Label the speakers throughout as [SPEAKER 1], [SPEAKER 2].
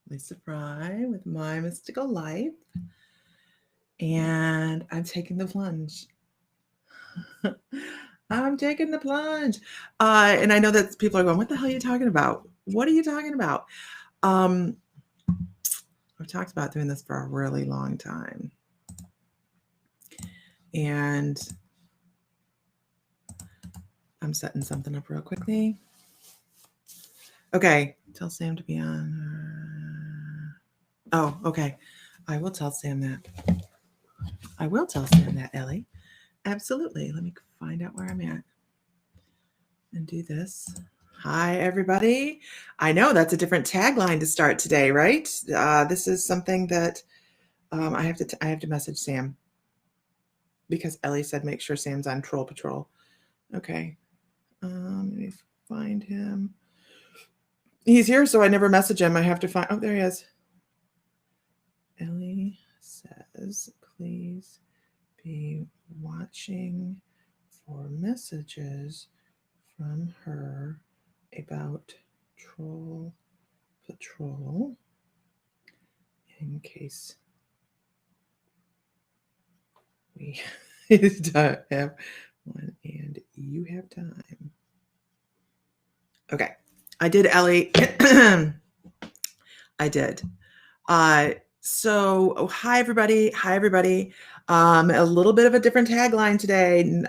[SPEAKER 1] Lisa Fry with My Mystical Life. And I'm taking the plunge. I'm taking the plunge. And I know that people are going, what the hell are you talking about? What are you talking about? I've talked about doing this for a really long time. And I'm setting something up real quickly. Okay, tell Sam to be on. Oh, okay. I will tell Sam that. I will tell Sam that, Ellie. Absolutely. Let me find out where I'm at and do this. Hi, everybody. I know that's a different tagline to start today, right? This is something that I have to message Sam because Ellie said make sure Sam's on Troll Patrol. Okay. Let me find him. He's here, so I never message him. I have to find. Oh, there he is. Ellie says, please be watching for messages from her about Troll Patrol in case we don't have one and you have time. Okay, I did, Ellie. I did. So, hi everybody. Hi everybody. A little bit of a different tagline today.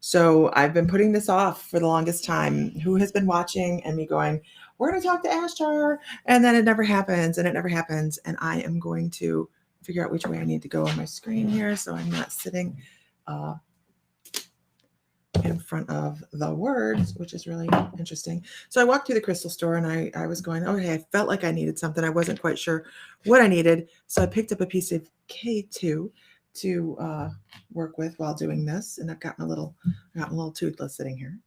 [SPEAKER 1] So I've been putting this off for the longest time. Who has been watching and me going, we're going to talk to ASHTAR, and then it never happens, and it never happens. And I am going to figure out which way I need to go on my screen here, so I'm not sitting in front of the words, which is really interesting. So I walked through the crystal store and I was going, okay, I felt like I needed something. I wasn't quite sure what I needed. So I picked up a piece of K2 to work with while doing this. And I've got my little toothless sitting here.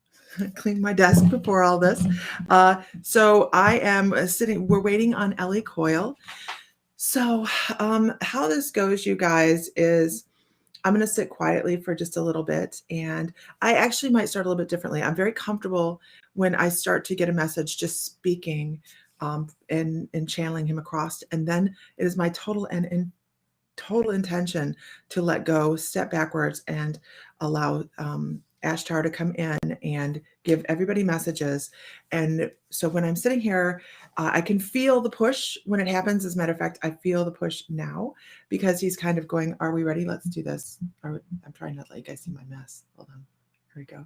[SPEAKER 1] Cleaned my desk before all this. So I am sitting, we're waiting on Ellie Coyle. So how this goes, you guys, is I'm going to sit quietly for just a little bit, and I actually might start a little bit differently. I'm very comfortable when I start to get a message just speaking and channeling him across, and then it is my total intention to let go, step backwards, and allow ASHTAR to come in and give everybody messages. And so when I'm sitting here, I can feel the push when it happens. As a matter of fact, I feel the push now because he's kind of going, are we ready? Let's do this. I'm trying not to let you guys see my mess. Hold on. Here we go.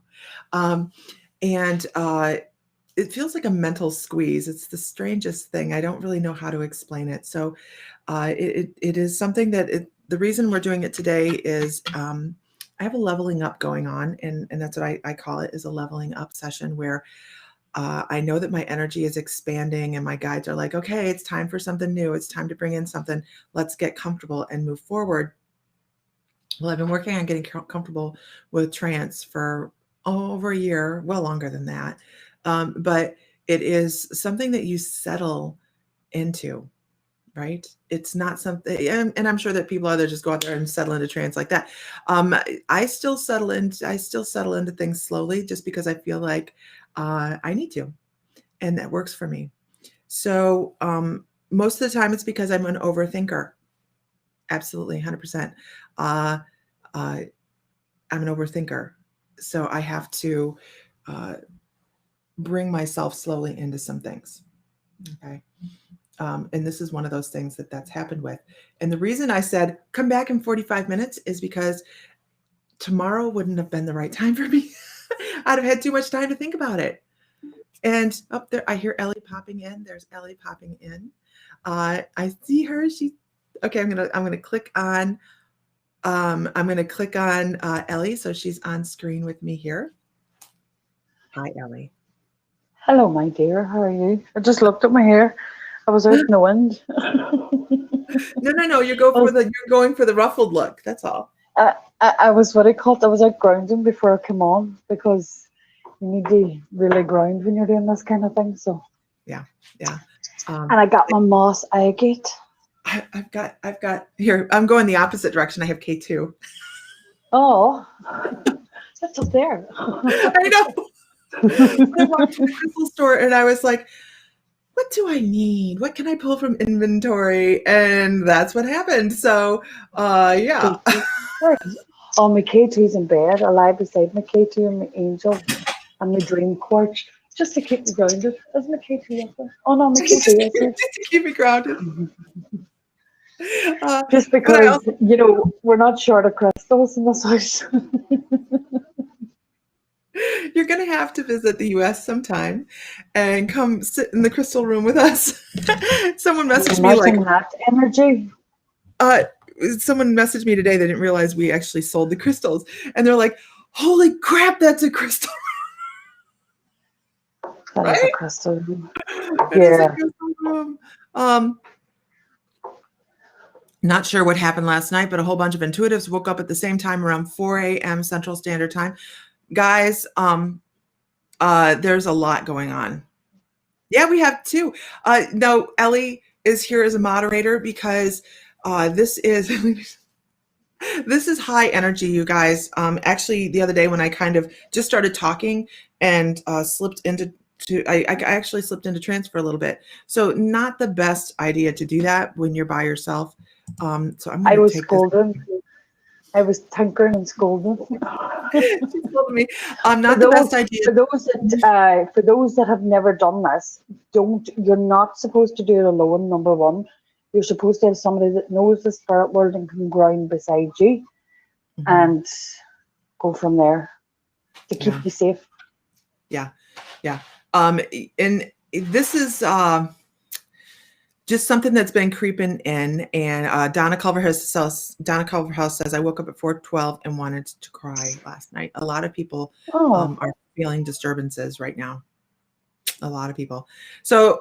[SPEAKER 1] It feels like a mental squeeze. It's the strangest thing. I don't really know how to explain it. So it is something that the reason we're doing it today is I have a leveling up going on, and that's what I call it, is a leveling up session where I know that my energy is expanding and my guides are like, okay, it's time for something new. It's time to bring in something. Let's get comfortable and move forward. Well, I've been working on getting comfortable with trance for over a year, well longer than that. But it is something that you settle into, right? It's not something, and I'm sure that people out there just go out there and settle into trance like that. I still settle into things slowly just because I feel like I need to, and that works for me. So most of the time it's because I'm an overthinker. Absolutely, 100%. I'm an overthinker. So I have to bring myself slowly into some things. Okay. And this is one of those things that's happened with. And the reason I said, come back in 45 minutes is because tomorrow wouldn't have been the right time for me. I'd have had too much time to think about it. And up there, I hear Ellie popping in. There's Ellie popping in. I see her. Okay. I'm gonna click on. Ellie, so she's on screen with me here. Hi, Ellie.
[SPEAKER 2] Hello, my dear. How are you? I just looked at my hair. I was out in the wind.
[SPEAKER 1] No. You're going for the ruffled look. That's all.
[SPEAKER 2] I was what I called. I was out grounding before I came on because you need to really ground when you're doing this kind of thing. So
[SPEAKER 1] yeah.
[SPEAKER 2] And I got my moss agate.
[SPEAKER 1] I've got here. I'm going the opposite direction. I have K2.
[SPEAKER 2] Oh, that's up there.
[SPEAKER 1] I know. I walked to the crystal store and I was like, what do I need? What can I pull from inventory? And that's what happened. So, yeah.
[SPEAKER 2] K2. Where is it? Oh, my K2's in bed. I lie beside my K2 and my angel and my dream quartz just to keep me grounded. Is my K2 up there? Oh no, my
[SPEAKER 1] just,
[SPEAKER 2] K2 is here.
[SPEAKER 1] just to keep me grounded. Uh,
[SPEAKER 2] Just
[SPEAKER 1] but I
[SPEAKER 2] because,
[SPEAKER 1] also,
[SPEAKER 2] we're not short of crystals in this house.
[SPEAKER 1] you're going to have to visit the US sometime and come sit in the crystal room with us. Someone
[SPEAKER 2] Can you
[SPEAKER 1] messaged me like,
[SPEAKER 2] imagine that energy?
[SPEAKER 1] uh, someone messaged me today. They didn't realize we actually sold the crystals. And they're like, holy crap, that's a crystal,
[SPEAKER 2] That is a
[SPEAKER 1] right?
[SPEAKER 2] crystal.
[SPEAKER 1] It is a
[SPEAKER 2] Yeah.
[SPEAKER 1] crystal room. Um, Not sure what happened last night, but a whole bunch of intuitives woke up at the same time around 4 a.m. Central Standard Time. Guys, there's a lot going on. Yeah, we have two. No, Ellie is here as a moderator because this is this is high energy, you guys. Actually, the other day when I kind of just started talking and slipped into I actually slipped into trance for a little bit. So not the best idea to do that when you're by yourself. So I'm going
[SPEAKER 2] I
[SPEAKER 1] to
[SPEAKER 2] was
[SPEAKER 1] take this.
[SPEAKER 2] scolding. I was tinkering and scolding.
[SPEAKER 1] She told me,
[SPEAKER 2] For
[SPEAKER 1] not the best
[SPEAKER 2] those
[SPEAKER 1] idea.
[SPEAKER 2] for those that have never done this, you're not supposed to do it alone, number one. You're supposed to have somebody that knows the spirit world and can ground beside you
[SPEAKER 1] Mhm.
[SPEAKER 2] and go from there to
[SPEAKER 1] Yeah,
[SPEAKER 2] keep you safe.
[SPEAKER 1] yeah, yeah. And this is just something that's been creeping in. And Donna Culverhouse says, I woke up at 4:12 and wanted to cry last night. A lot of people
[SPEAKER 2] Oh,
[SPEAKER 1] are feeling disturbances right now. A lot of people. So,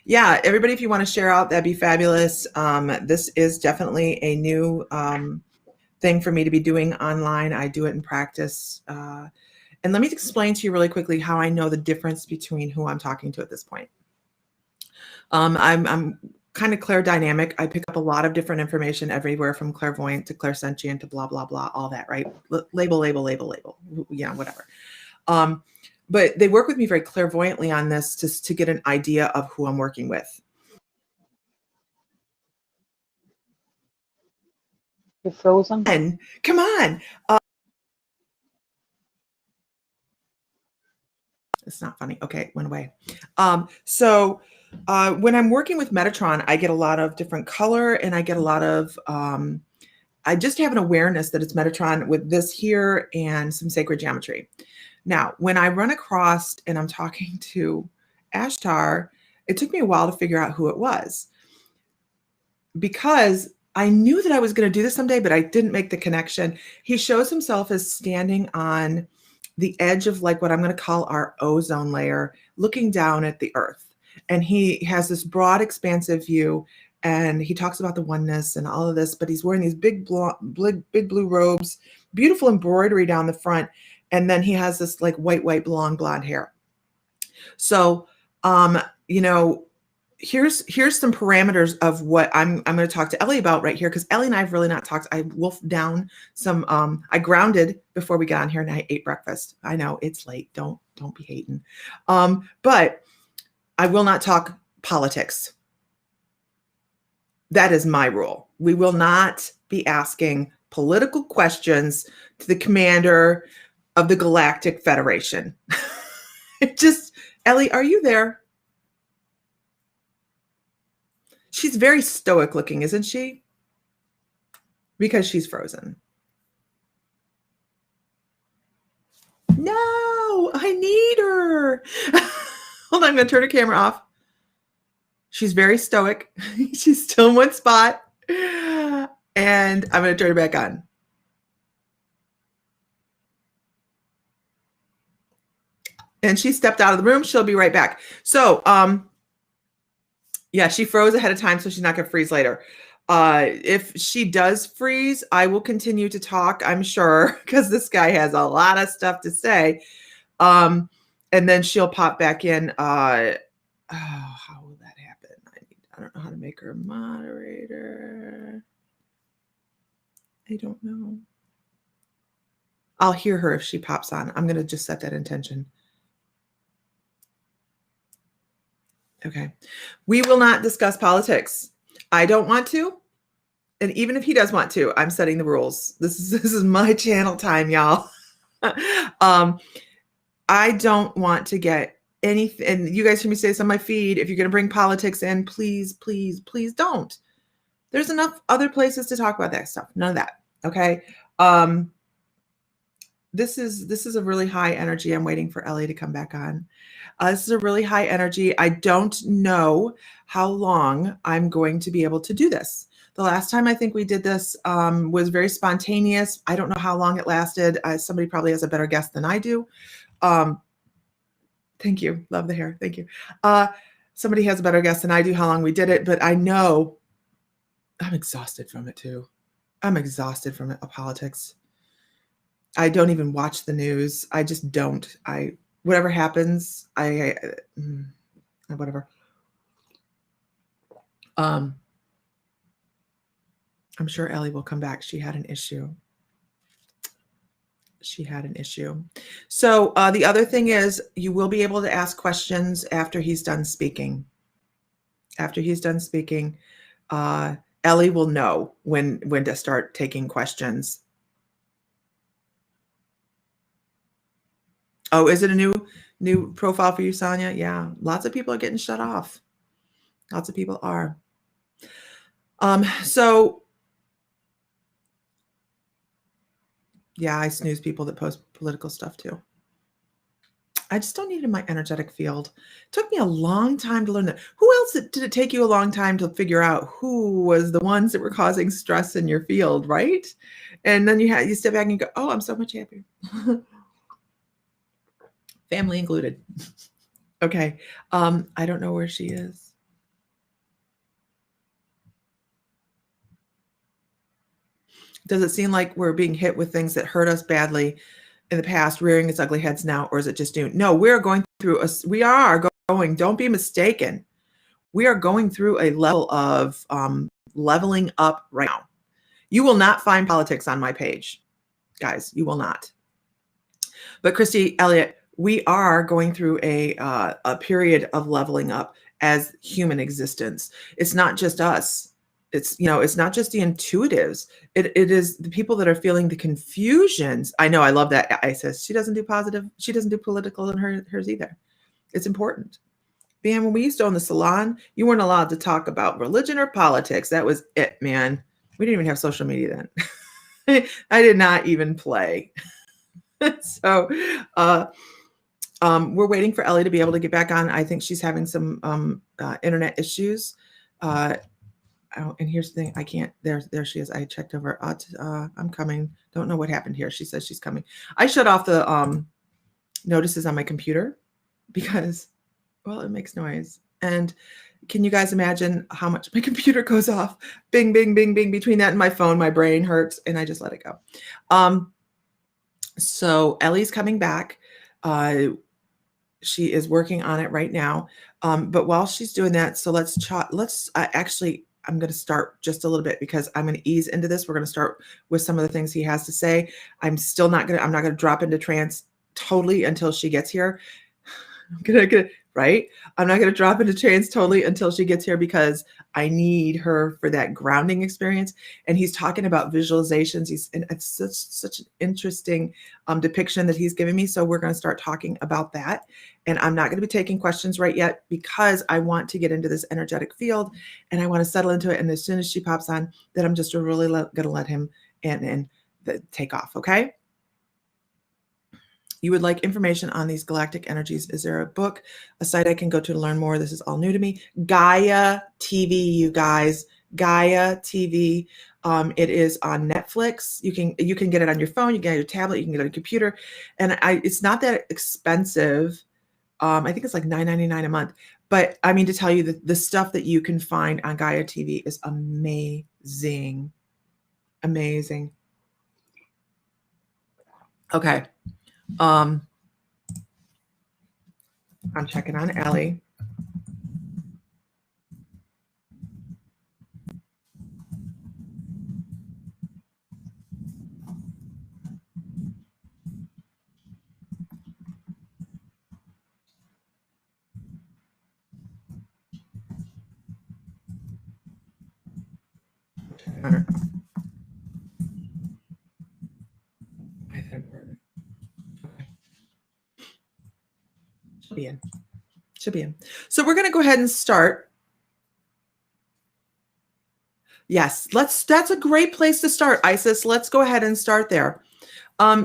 [SPEAKER 1] yeah, everybody, if you want to share out, that'd be fabulous. This is definitely a new thing for me to be doing online. I do it in practice. And let me explain to you really quickly how I know the difference between who I'm talking to at this point. I'm kind of clairdynamic. I pick up a lot of different information everywhere from clairvoyant to clairsentient to blah, blah, blah, all that, right? Label, label, label, label. Yeah, whatever. But they work with me very clairvoyantly on this just to get an idea of who I'm working with.
[SPEAKER 2] you're frozen.
[SPEAKER 1] And come on. It's not funny. Okay, it went away. So when I'm working with Metatron, I get a lot of different color and I get a lot of, I just have an awareness that it's Metatron with this here and some sacred geometry. Now, when I run across and I'm talking to ASHTAR, it took me a while to figure out who it was because I knew that I was going to do this someday, but I didn't make the connection. He shows himself as standing on the edge of like what I'm going to call our ozone layer, looking down at the earth. And he has this broad, expansive view. And he talks about the oneness and all of this, but he's wearing these big blue robes, beautiful embroidery down the front. And then he has this like white, long blonde hair. So, you know, here's some parameters of what I'm going to talk to Ellie about right here, because Ellie and I have really not talked. I wolfed down some. I grounded before we got on here, and I ate breakfast. I know it's late. Don't be hating. But I will not talk politics. That is my rule. We will not be asking political questions to the commander of the Galactic Federation. Just Ellie, are you there? She's very stoic looking, isn't she? Because she's frozen. No, I need her. Hold on, I'm going to turn her camera off. She's very stoic. She's still in one spot. And I'm going to turn her back on. And she stepped out of the room. She'll be right back. So, yeah, she froze ahead of time, so she's not going to freeze later. If she does freeze, I will continue to talk, I'm sure, because this guy has a lot of stuff to say. And then she'll pop back in. How will that happen? I don't know how to make her a moderator. I don't know. I'll hear her if she pops on. I'm going to just set that intention. Okay. We will not discuss politics. I don't want to. And even if he does want to, I'm setting the rules. This is my channel time, y'all. I don't want to get anything. And you guys hear me say this on my feed. If you're going to bring politics in, please, please, please don't. There's enough other places to talk about that stuff. None of that. Okay. This is a really high energy. I'm waiting for Ellie to come back on. This is a really high energy. I don't know how long I'm going to be able to do this. The last time I think we did this was very spontaneous. I don't know how long it lasted. Somebody probably has a better guess than I do. Thank you. Love the hair. Thank you. Somebody has a better guess than I do how long we did it, but I know I'm exhausted from it too. I'm exhausted from politics. I don't even watch the news. I just don't. Whatever happens, whatever. I'm sure Ellie will come back. She had an issue. So the other thing is you will be able to ask questions after he's done speaking. Ellie will know when to start taking questions. Oh, is it a new profile for you, Sonia? Yeah, lots of people are getting shut off. Lots of people are. So yeah, I snooze people that post political stuff too. I just don't need it in my energetic field. It took me a long time to learn that. Who else did it take you a long time to figure out who was the ones that were causing stress in your field, right? And then you step back and you go, oh, I'm so much happier. Family included. Okay. I don't know where she is. Does it seem like we're being hit with things that hurt us badly in the past, rearing its ugly heads now, or is it just new? No, we are going through don't be mistaken. We are going through a level of leveling up right now. You will not find politics on my page, guys. You will not. But Christy Elliott, we are going through a period of leveling up as human existence. It's not just us. It's not just the intuitives. It is the people that are feeling the confusions. I know. I love that. Isis. She doesn't do positive. She doesn't do political in hers either. It's important. Man, when we used to own the salon, you weren't allowed to talk about religion or politics. That was it, man. We didn't even have social media then. I did not even play. So we're waiting for Ellie to be able to get back on. I think she's having some internet issues. And here's the thing. I can't. There she is. I checked over. I'm coming. Don't know what happened here. She says she's coming. I shut off the notices on my computer because, well, it makes noise. And can you guys imagine how much my computer goes off? Bing, bing, bing, bing. Between that and my phone, my brain hurts, and I just let it go. So Ellie's coming back. She is working on it right now. But while she's doing that, so actually, I'm going to start just a little bit because I'm going to ease into this. We're going to start with some of the things he has to say. I'm not going to drop into trance totally until she gets here. Right? I'm not going to drop into trance totally until she gets here because I need her for that grounding experience. And he's talking about visualizations. And it's such an interesting depiction that he's giving me. So we're going to start talking about that. And I'm not going to be taking questions right yet because I want to get into this energetic field and I want to settle into it. And as soon as she pops on, then I'm just really going to let him and take off. Okay. You would like information on these galactic energies. Is there a book, a site I can go to learn more? This is all new to me. Gaia TV, you guys. Gaia TV. It is on Netflix. You can get it on your phone. You can get it on your tablet. You can get it on your computer. And it's not that expensive. I think it's like $9.99 a month. But I mean to tell you that the stuff that you can find on Gaia TV is amazing. Amazing. Okay. I'm checking on Ellie. Hunter. Why is that important? Okay. Should be in. Should be in. So we're going to go ahead and start. Yes, that's a great place to start, Isis. Let's go ahead and start there.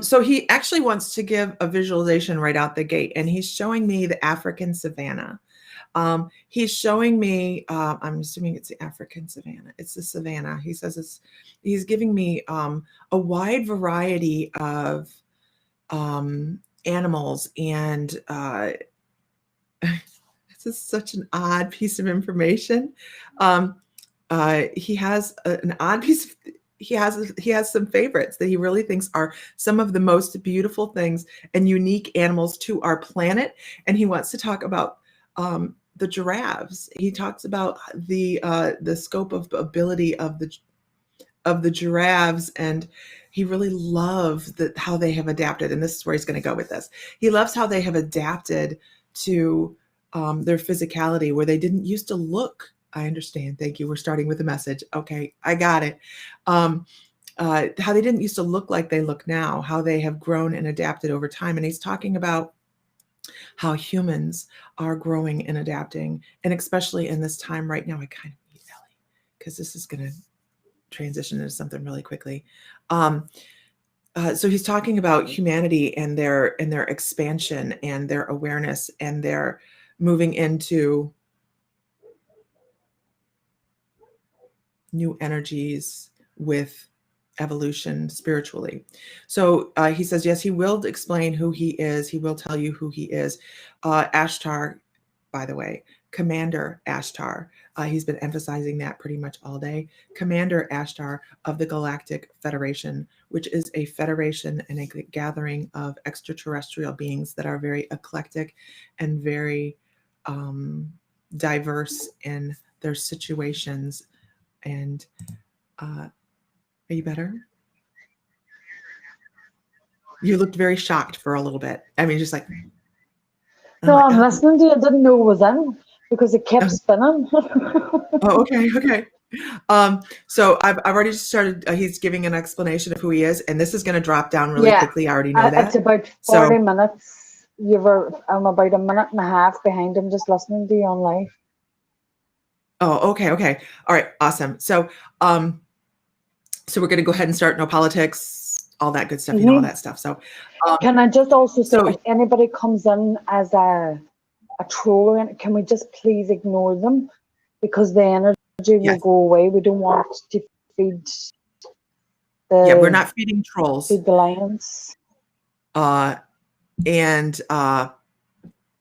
[SPEAKER 1] So he actually wants to give a visualization right out the gate, and he's showing me the African savanna. He's showing me, I'm assuming it's the African savanna. It's the savanna. He says he's giving me a wide variety of animals, and this is such an odd piece of information. He has an odd piece of, he has some favorites that he really thinks are some of the most beautiful things and unique animals to our planet. And he wants to talk about the giraffes. He talks about the scope of ability of the giraffes, and he really loves how they have adapted. And this is where he's going to go with this. He loves how they have adapted to their physicality, where they didn't used to look. I understand. Thank you. We're starting with a message. Okay, I got it. How they didn't used to look like they look now, how they have grown and adapted over time. And he's talking about how humans are growing and adapting. And especially in this time right now, I kind of need Ellie, because this is going to transition into something really quickly. So he's talking about humanity and their expansion and their awareness and their moving into new energies with evolution spiritually. So he says, yes, he will explain who he is. He will tell you who he is. ASHTAR, by the way, Commander ASHTAR. He's been emphasizing that pretty much all day. Commander ASHTAR of the Galactic Federation, which is a federation and a gathering of extraterrestrial beings that are very eclectic and very diverse in their situations. And are you better? You looked very shocked for a little bit. I mean, just like,
[SPEAKER 2] No,
[SPEAKER 1] like,
[SPEAKER 2] I'm listening to you. I didn't know it was in because it kept spinning.
[SPEAKER 1] Oh, okay. So I've already started. He's giving an explanation of who he is, and this is going to drop down really
[SPEAKER 2] Yeah,
[SPEAKER 1] quickly. I already know
[SPEAKER 2] it's
[SPEAKER 1] that.
[SPEAKER 2] about 40 minutes. I'm about a minute and a half behind him just listening to you on live.
[SPEAKER 1] Oh, okay. All right, awesome. So we're going to go ahead and start. No politics, all that good stuff, you know, all that stuff. So
[SPEAKER 2] can I just also say, if anybody comes in as a troll, can we just please ignore them, because the energy will go away. We don't want to feed
[SPEAKER 1] we're not feeding trolls.
[SPEAKER 2] Feed the lions.
[SPEAKER 1] And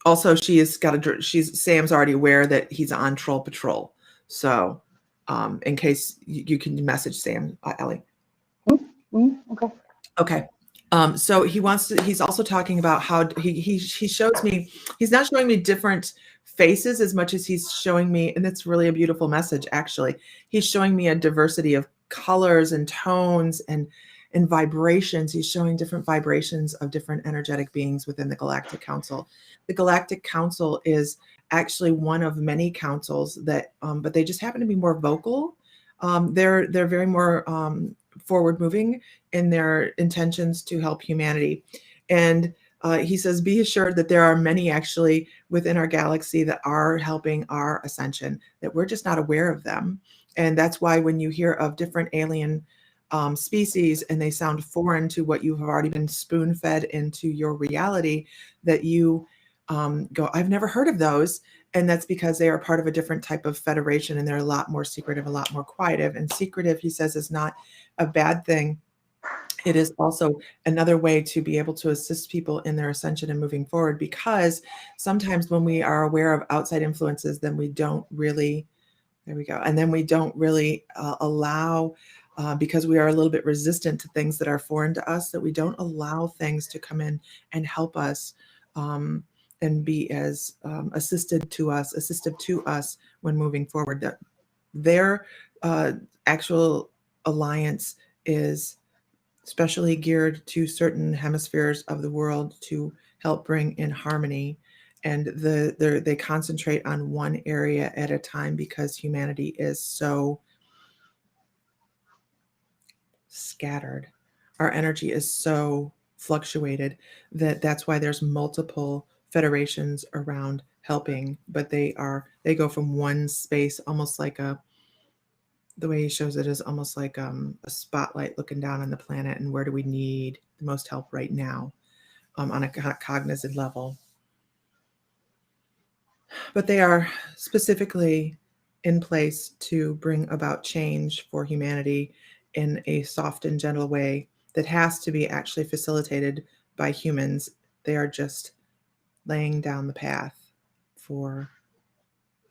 [SPEAKER 1] also Sam's already aware that he's on troll patrol. So in case you can message Sam, Ellie.
[SPEAKER 2] Okay.
[SPEAKER 1] Okay. So he's also talking about how he shows me, he's not showing me different faces as much as he's showing me, and it's really a beautiful message, actually. He's showing me a diversity of colors and tones and vibrations. He's showing different vibrations of different energetic beings within the Galactic Council. The Galactic Council is actually one of many councils that, but they just happen to be more vocal. They're very more forward moving in their intentions to help humanity. And he says, be assured that there are many actually within our galaxy that are helping our ascension, that we're just not aware of them. And that's why when you hear of different alien species and they sound foreign to what you have already been spoon fed into your reality, that you go, I've never heard of those. And that's because they are part of a different type of federation, and they're a lot more secretive, a lot more quietive. And secretive, he says, is not a bad thing. It is also another way to be able to assist people in their ascension and moving forward, because sometimes when we are aware of outside influences, then we don't really, there we go. And then we don't really allow, because we are a little bit resistant to things that are foreign to us, that we don't allow things to come in and help us and be as assistive to us when moving forward. That their actual alliance is specially geared to certain hemispheres of the world to help bring in harmony. And they concentrate on one area at a time, because humanity is so scattered. Our energy is so fluctuated that that's why there's multiple federations around helping, but they go from one space, almost like the way he shows it is almost like a spotlight looking down on the planet, and where do we need the most help right now, on a cognitive level. But they are specifically in place to bring about change for humanity in a soft and gentle way that has to be actually facilitated by humans. They are just laying down the path for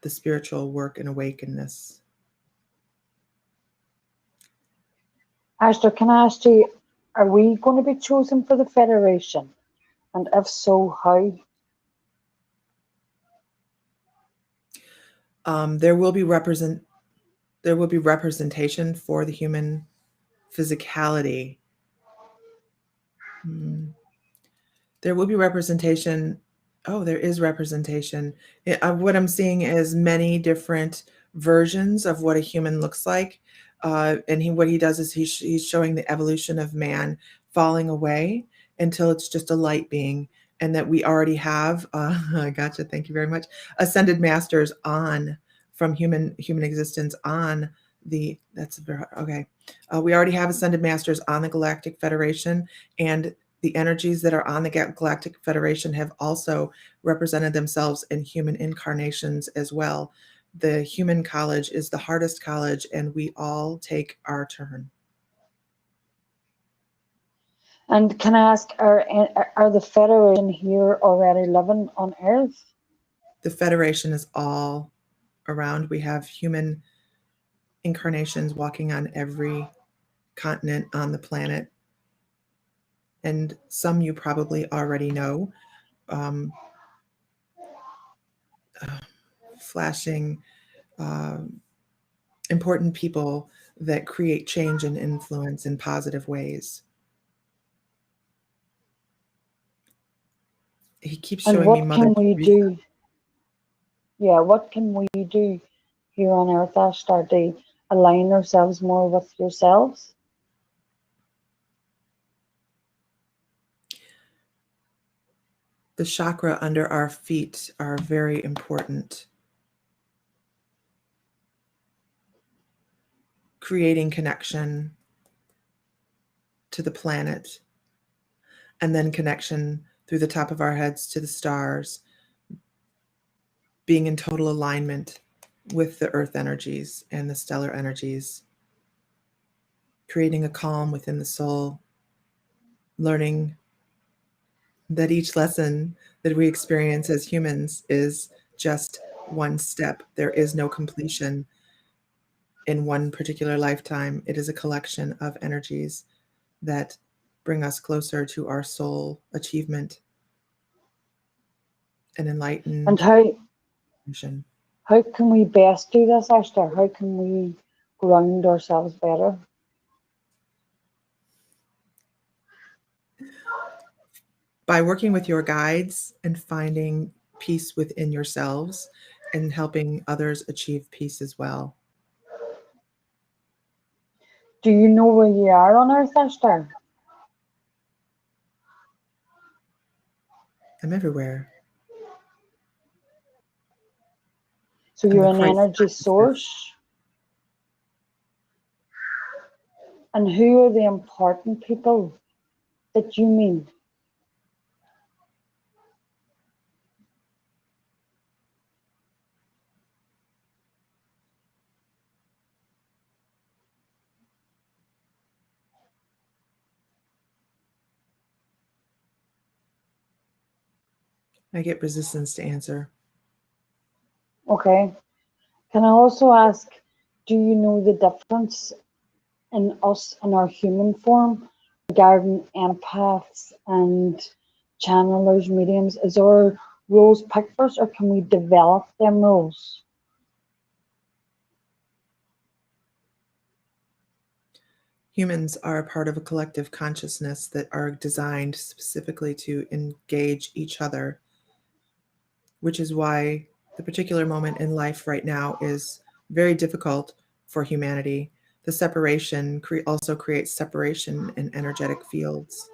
[SPEAKER 1] the spiritual work and awakeness.
[SPEAKER 2] Ashtar, can I ask you, are we going to be chosen for the Federation? And if so, how?
[SPEAKER 1] There will be representation for the human physicality. There will be representation. Oh, there is representation. What I'm seeing is many different versions of what a human looks like. And what he does is he's showing the evolution of man falling away until it's just a light being, and that we already have. Gotcha. Thank you very much. Ascended masters on from human existence on the. That's very okay. We already have ascended masters on the Galactic Federation, and the energies that are on the Galactic Federation have also represented themselves in human incarnations as well. The human college is the hardest college, and we all take our turn.
[SPEAKER 2] And can I ask, are the Federation here already living on Earth?
[SPEAKER 1] The Federation is all around. We have human incarnations walking on every continent on the planet. And some you probably already know. Um, Flashing important people that create change and influence in positive ways. He keeps
[SPEAKER 2] And
[SPEAKER 1] showing me
[SPEAKER 2] what
[SPEAKER 1] Mother
[SPEAKER 2] can we
[SPEAKER 1] Teresa.
[SPEAKER 2] do? Yeah, what can we do here on Earth, Ashtar, to align ourselves more with yourselves?
[SPEAKER 1] The chakra under our feet are very important. Creating connection to the planet, and then connection through the top of our heads to the stars, being in total alignment with the earth energies and the stellar energies, creating a calm within the soul, learning that each lesson that we experience as humans is just one step. There is no completion in one particular lifetime. It is a collection of energies that bring us closer to our soul achievement and
[SPEAKER 2] And
[SPEAKER 1] enlightened mission.
[SPEAKER 2] how can we best do this, Ashtar? How can we ground ourselves better?
[SPEAKER 1] By working with your guides and finding peace within yourselves and helping others achieve peace as well.
[SPEAKER 2] Do you know where you are on Earth, Ashtar?
[SPEAKER 1] I'm everywhere.
[SPEAKER 2] So
[SPEAKER 1] I'm
[SPEAKER 2] you're
[SPEAKER 1] the
[SPEAKER 2] an
[SPEAKER 1] Christ
[SPEAKER 2] energy
[SPEAKER 1] consciousness.
[SPEAKER 2] source. And who are the important people that you mean?
[SPEAKER 1] I get resistance to answer.
[SPEAKER 2] Okay. Can I also ask, do you know the difference in us in our human form regarding empaths and channelers, mediums? Is our roles picked first, or can we develop them roles?
[SPEAKER 1] Humans are a part of a collective consciousness that are designed specifically to engage each other, which is why the particular moment in life right now is very difficult for humanity. The separation also creates separation in energetic fields.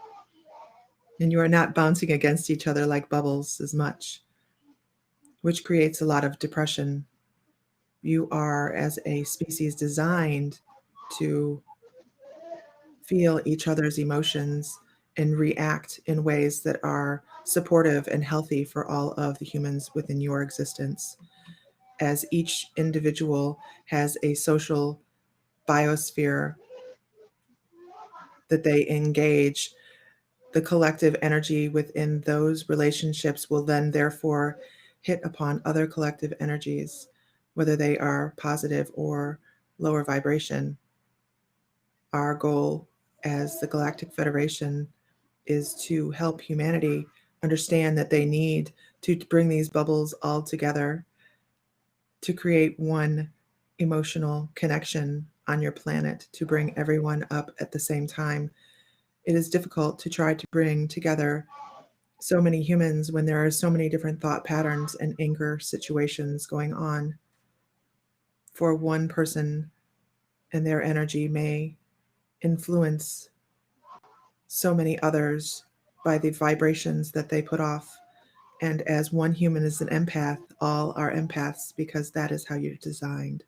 [SPEAKER 1] And you are not bouncing against each other like bubbles as much, which creates a lot of depression. You are, as a species, designed to feel each other's emotions and react in ways that are supportive and healthy for all of the humans within your existence. As each individual has a social biosphere that they engage, the collective energy within those relationships will then therefore hit upon other collective energies, whether they are positive or lower vibration. Our goal as the Galactic Federation is to help humanity understand that they need to bring these bubbles all together to create one emotional connection on your planet, to bring everyone up at the same time. It is difficult to try to bring together so many humans when there are so many different thought patterns and anger situations going on. For one person and their energy may influence so many others by the vibrations that they put off. And as one human is an empath, all are empaths because that is how you're designed.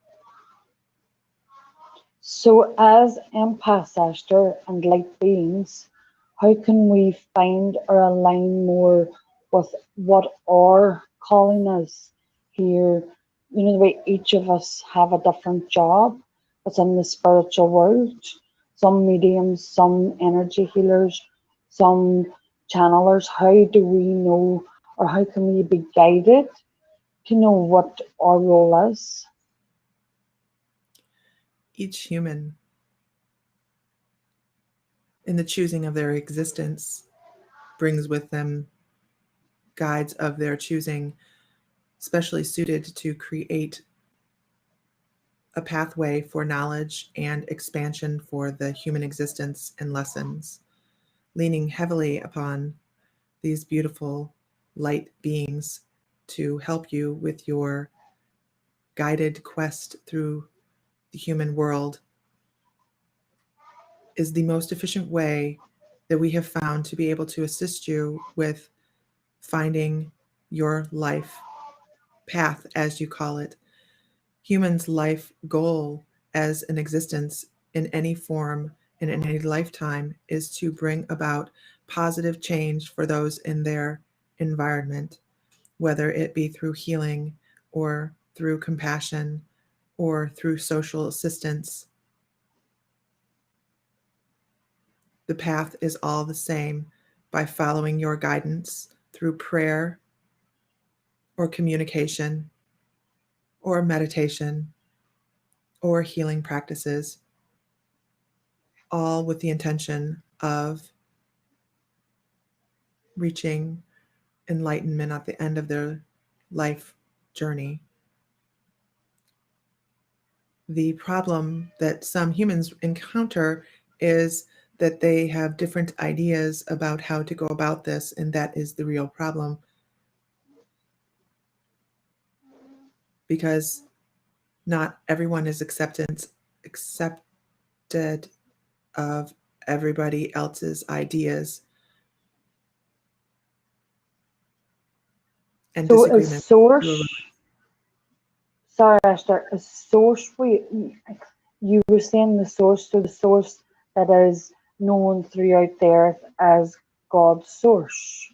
[SPEAKER 2] So, as empaths, ASHTAR, and light beings, how can we find or align more with what our calling is here? You know, the way each of us have a different job within the spiritual world. Some mediums, some energy healers, some channelers. How do we know, or how can we be guided to know what our role is?
[SPEAKER 1] Each human, in the choosing of their existence, brings with them guides of their choosing, specially suited to create a pathway for knowledge and expansion for the human existence and lessons, leaning heavily upon these beautiful light beings to help you with your guided quest through the human world is the most efficient way that we have found to be able to assist you with finding your life path, as you call it. Humans' life goal as an existence in any form and in any lifetime is to bring about positive change for those in their environment, whether it be through healing or through compassion or through social assistance. The path is all the same by following your guidance through prayer or communication or meditation or healing practices, all with the intention of reaching enlightenment at the end of their life journey. The problem that some humans encounter is that they have different ideas about how to go about this, and that is the real problem. Because not everyone is accepted of everybody else's ideas and
[SPEAKER 2] So, is
[SPEAKER 1] disagreements.
[SPEAKER 2] source, sorry, Esther, is source, you were saying the source, so the source that is known throughout the earth as God's source.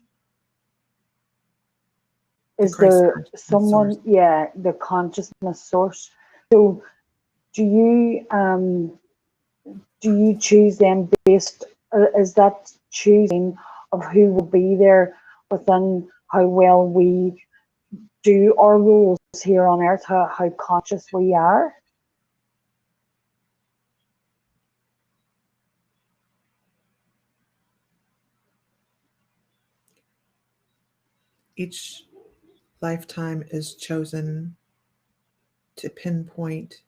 [SPEAKER 1] The
[SPEAKER 2] Is
[SPEAKER 1] Christ
[SPEAKER 2] there
[SPEAKER 1] consciousness source.
[SPEAKER 2] someone, yeah, the consciousness source? So, do you um do you choose them based, is that choosing of who will be there within how well we do our roles here on earth, how conscious we are?
[SPEAKER 1] Each lifetime is chosen to pinpoint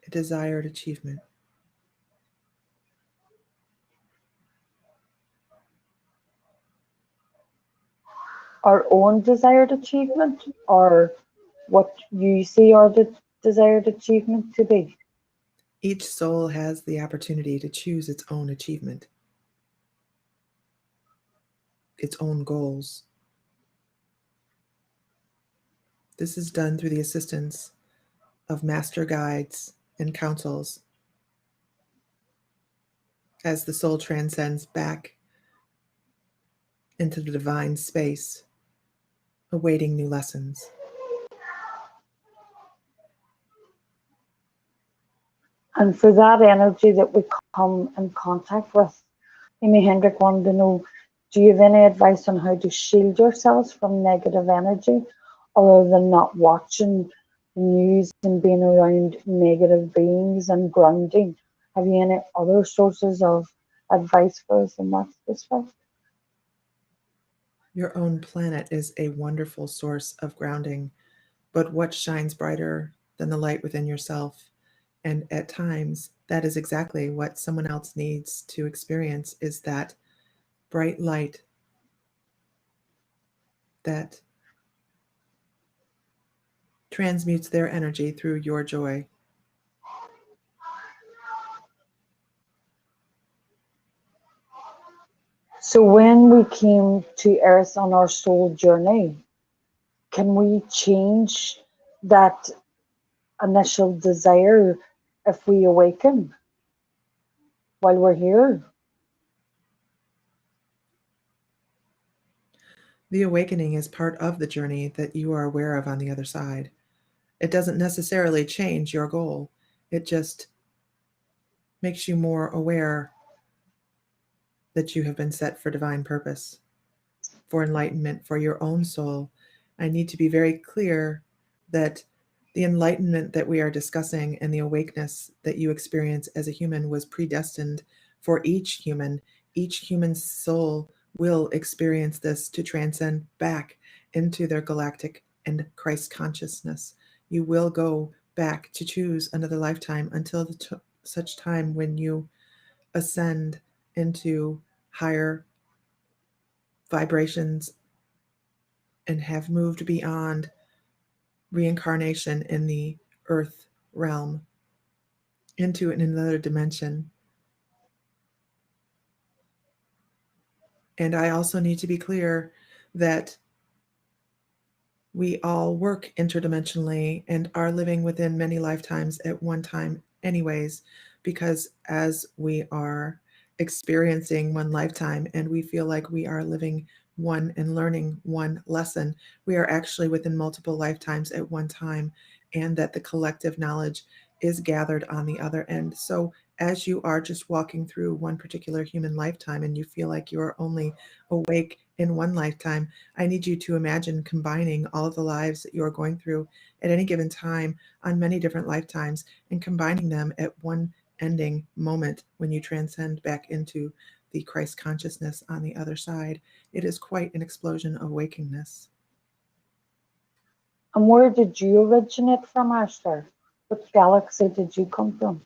[SPEAKER 1] a desired achievement.
[SPEAKER 2] Our own desired achievement, or what you see or the desired achievement to be?
[SPEAKER 1] Each soul has the opportunity to choose its own achievement, its own goals. This is done through the assistance of master guides and councils as the soul transcends back into the divine space, awaiting new lessons.
[SPEAKER 2] And for that energy that we come in contact with, Amy Hendrick wanted to know, do you have any advice on how to shield yourselves from negative energy other than not watching the news and being around negative beings and grounding? Have you any other sources of advice for us in that respect?
[SPEAKER 1] Your own planet is a wonderful source of grounding, but what shines brighter than the light within yourself? And at times, that is exactly what someone else needs to experience is that bright light that transmutes their energy through your joy.
[SPEAKER 2] So when we came to Earth on our soul journey, can we change that initial desire if we awaken while we're here?
[SPEAKER 1] The awakening is part of the journey that you are aware of on the other side. It doesn't necessarily change your goal, it just makes you more aware that you have been set for divine purpose, for enlightenment for your own soul. I need to be very clear that the enlightenment that we are discussing and the awakeness that you experience as a human was predestined for each human. Each human soul will experience this to transcend back into their galactic and Christ consciousness. You will go back to choose another lifetime until such time when you ascend into higher vibrations and have moved beyond reincarnation in the earth realm into another dimension. And I also need to be clear that we all work interdimensionally and are living within many lifetimes at one time, anyways, because as we are experiencing one lifetime and we feel like we are living one and learning one lesson, we are actually within multiple lifetimes at one time, and that the collective knowledge is gathered on the other end. So, as you are just walking through one particular human lifetime and you feel like you are only awake in one lifetime, I need you to imagine combining all of the lives that you are going through at any given time on many different lifetimes and combining them at one ending moment when you transcend back into the Christ consciousness on the other side. It is quite an explosion of wakingness.
[SPEAKER 2] And where did you originate from, ASHTAR? Which galaxy did you come from?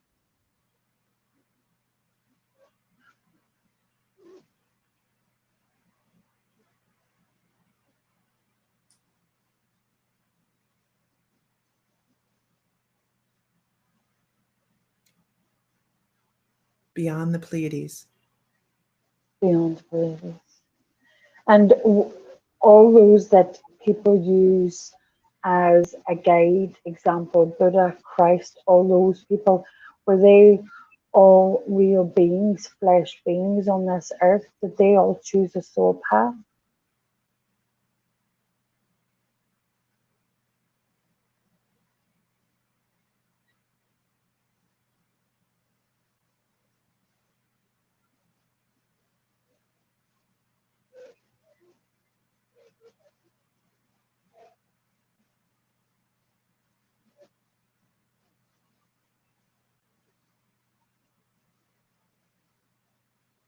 [SPEAKER 1] Beyond the Pleiades.
[SPEAKER 2] Beyond believers. And all those that people use as a guide, example, Buddha, Christ, all those people, were they all real beings, flesh beings on this earth? Did they all choose a soul path?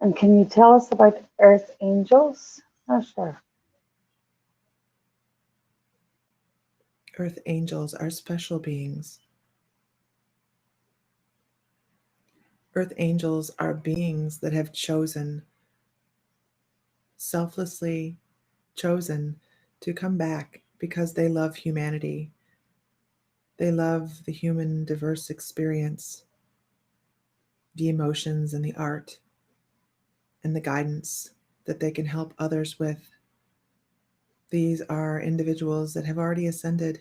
[SPEAKER 2] And can you tell us about earth angels? Oh, sure.
[SPEAKER 1] Earth angels are special beings. Earth angels are beings that have chosen, selflessly chosen, to come back because they love humanity. They love the human diverse experience, the emotions and the art, and the guidance that they can help others with. These are individuals that have already ascended.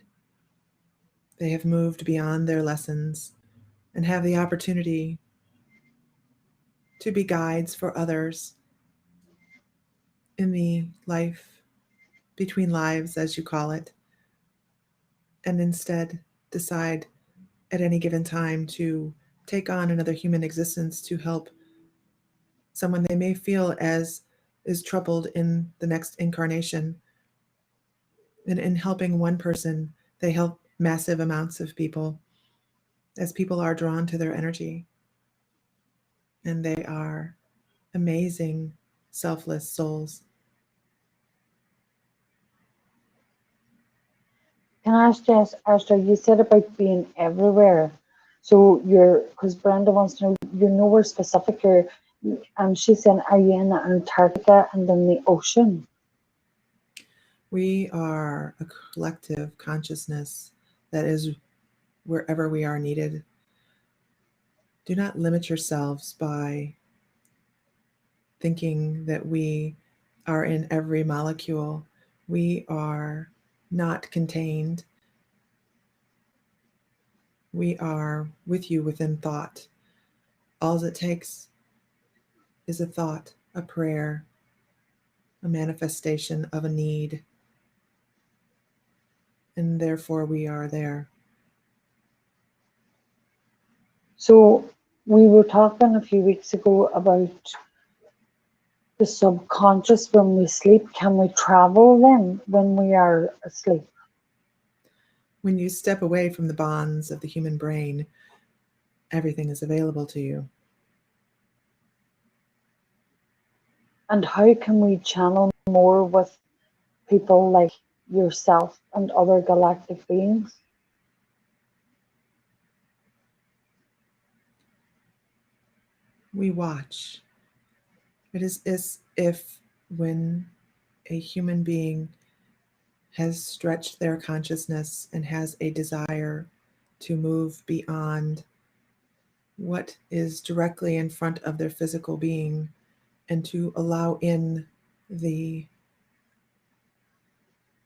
[SPEAKER 1] They have moved beyond their lessons and have the opportunity to be guides for others in the life between lives, as you call it, and instead decide at any given time to take on another human existence to help someone they may feel as is troubled in the next incarnation. And in helping one person, they help massive amounts of people as people are drawn to their energy. And they are amazing, selfless souls.
[SPEAKER 2] Can I ask you, Ashtar, you said about being everywhere. So because Brenda wants to know, you're nowhere specific. And she's saying, are you in Antarctica and in the ocean?
[SPEAKER 1] We are a collective consciousness that is wherever we are needed. Do not limit yourselves by thinking that we are in every molecule. We are not contained. We are with you within thought. All it takes is a thought, a prayer, a manifestation of a need, and therefore we are there.
[SPEAKER 2] So we were talking a few weeks ago about the subconscious when we sleep. Can we travel then when we are asleep?
[SPEAKER 1] When you step away from the bonds of the human brain, everything is available to you.
[SPEAKER 2] And how can we channel more with people like yourself and other galactic beings?
[SPEAKER 1] We watch. It is as if when a human being has stretched their consciousness and has a desire to move beyond what is directly in front of their physical being and to allow in the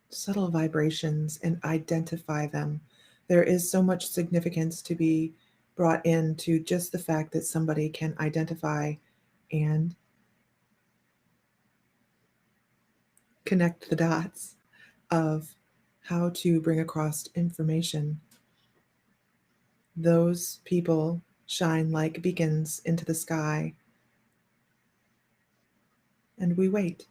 [SPEAKER 1] subtle vibrations and identify them. There is so much significance to be brought into just the fact that somebody can identify and connect the dots of how to bring across information. Those people shine like beacons into the sky, and we wait.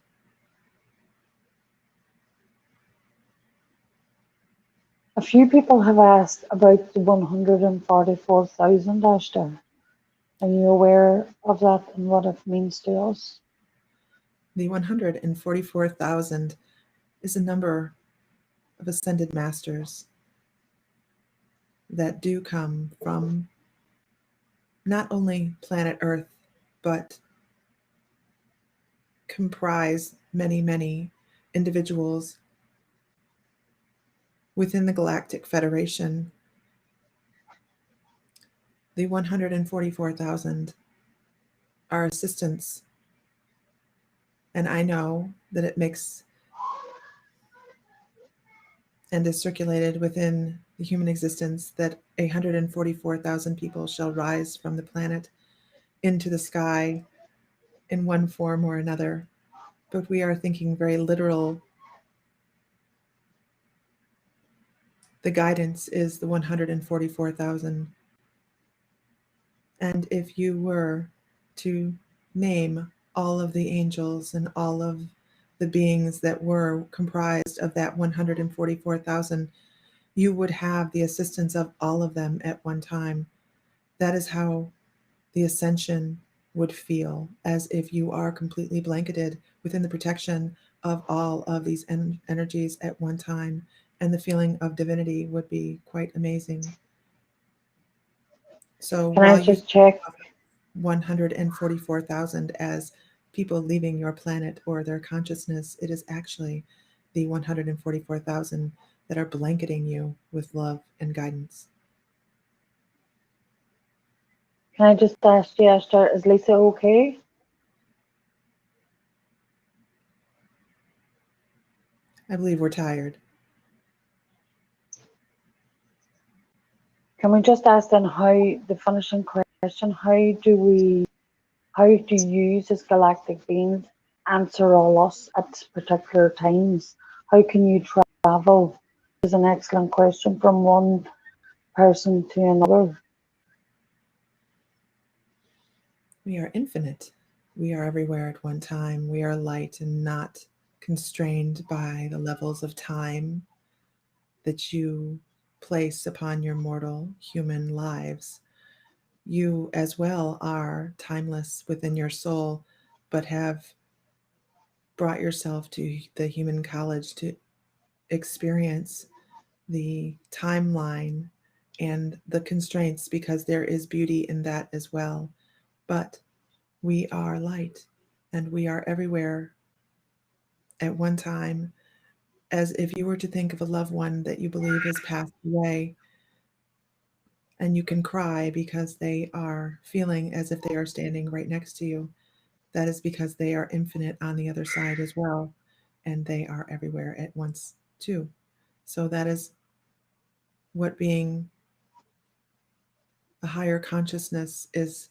[SPEAKER 2] A few people have asked about the 144,000, Ashtar. Are you aware of that and what it means to us?
[SPEAKER 1] The 144,000 is a number of ascended masters that do come from not only planet Earth, but comprise many, many individuals within the Galactic Federation. The 144,000 are assistants, and I know that it makes and is circulated within the human existence that 144,000 people shall rise from the planet into the sky in one form or another. But we are thinking very literal. The guidance is the 144,000. And if you were to name all of the angels and all of the beings that were comprised of that 144,000, you would have the assistance of all of them at one time. That is how the ascension would feel, as if you are completely blanketed within the protection of all of these energies at one time, and the feeling of divinity would be quite amazing. So
[SPEAKER 2] Can I
[SPEAKER 1] while you
[SPEAKER 2] just check?
[SPEAKER 1] 144,000 as people leaving your planet or their consciousness, it is actually the 144,000 that are blanketing you with love and guidance.
[SPEAKER 2] Can I just ask you, ASHTAR, is Lisa okay?
[SPEAKER 1] I believe we're tired.
[SPEAKER 2] Can we just ask then how, the finishing question, how do you as galactic beings answer all us at particular times? How can you travel? Is an excellent question from one person to another.
[SPEAKER 1] We are infinite. We are everywhere at one time. We are light and not constrained by the levels of time that you place upon your mortal human lives. You, as well, are timeless within your soul, but have brought yourself to the human college to experience the timeline and the constraints because there is beauty in that as well. But we are light and we are everywhere at one time, as if you were to think of a loved one that you believe has passed away, and you can cry because they are feeling as if they are standing right next to you. That is because they are infinite on the other side as well, and they are everywhere at once too. So that is what being a higher consciousness is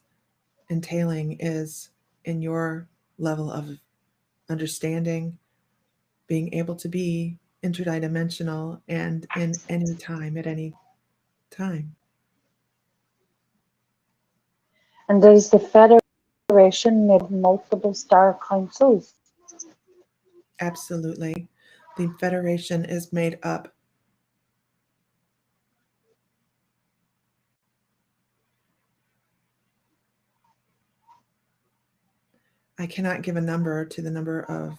[SPEAKER 1] entailing, is in your level of understanding, being able to be interdimensional and in any time at any time.
[SPEAKER 2] And there's the Federation made of multiple star councils.
[SPEAKER 1] Absolutely. The Federation is made up I cannot give a number to the number of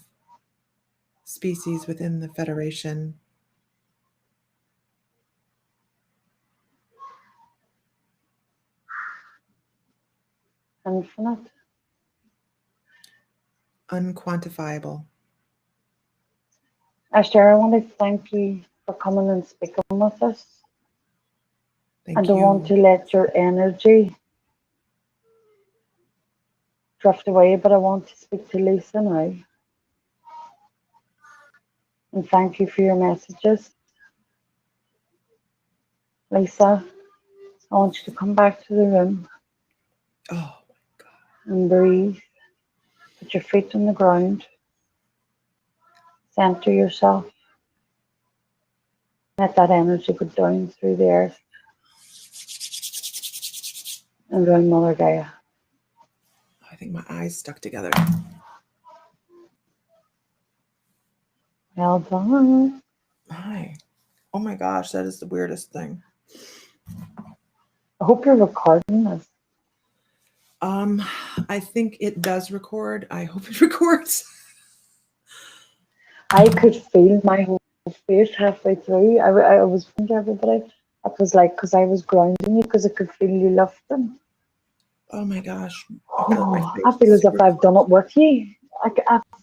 [SPEAKER 1] species within the Federation.
[SPEAKER 2] Infinite.
[SPEAKER 1] Unquantifiable.
[SPEAKER 2] ASHTAR, I want to thank you for coming and speaking with us. I
[SPEAKER 1] Thank
[SPEAKER 2] don't want
[SPEAKER 1] you.
[SPEAKER 2] to let your energy drift away, but I want to speak to Lisa now. And thank you for your messages. Lisa, I want you to come back to the room
[SPEAKER 1] Oh my God.
[SPEAKER 2] and breathe. Put your feet on the ground. Center yourself. Let that energy go down through the earth and around Mother Gaia.
[SPEAKER 1] I think my eyes stuck together.
[SPEAKER 2] Well done.
[SPEAKER 1] Hi. Oh my gosh, that is the weirdest thing.
[SPEAKER 2] I hope you're recording this.
[SPEAKER 1] I think it does record. I hope it records.
[SPEAKER 2] I could feel my whole face halfway through. I was saying to everybody, it was like, because I was grounding you, because I could feel you lifting.
[SPEAKER 1] Oh my gosh. I feel like my face
[SPEAKER 2] I feel
[SPEAKER 1] is
[SPEAKER 2] as if
[SPEAKER 1] super
[SPEAKER 2] I've done it with you. I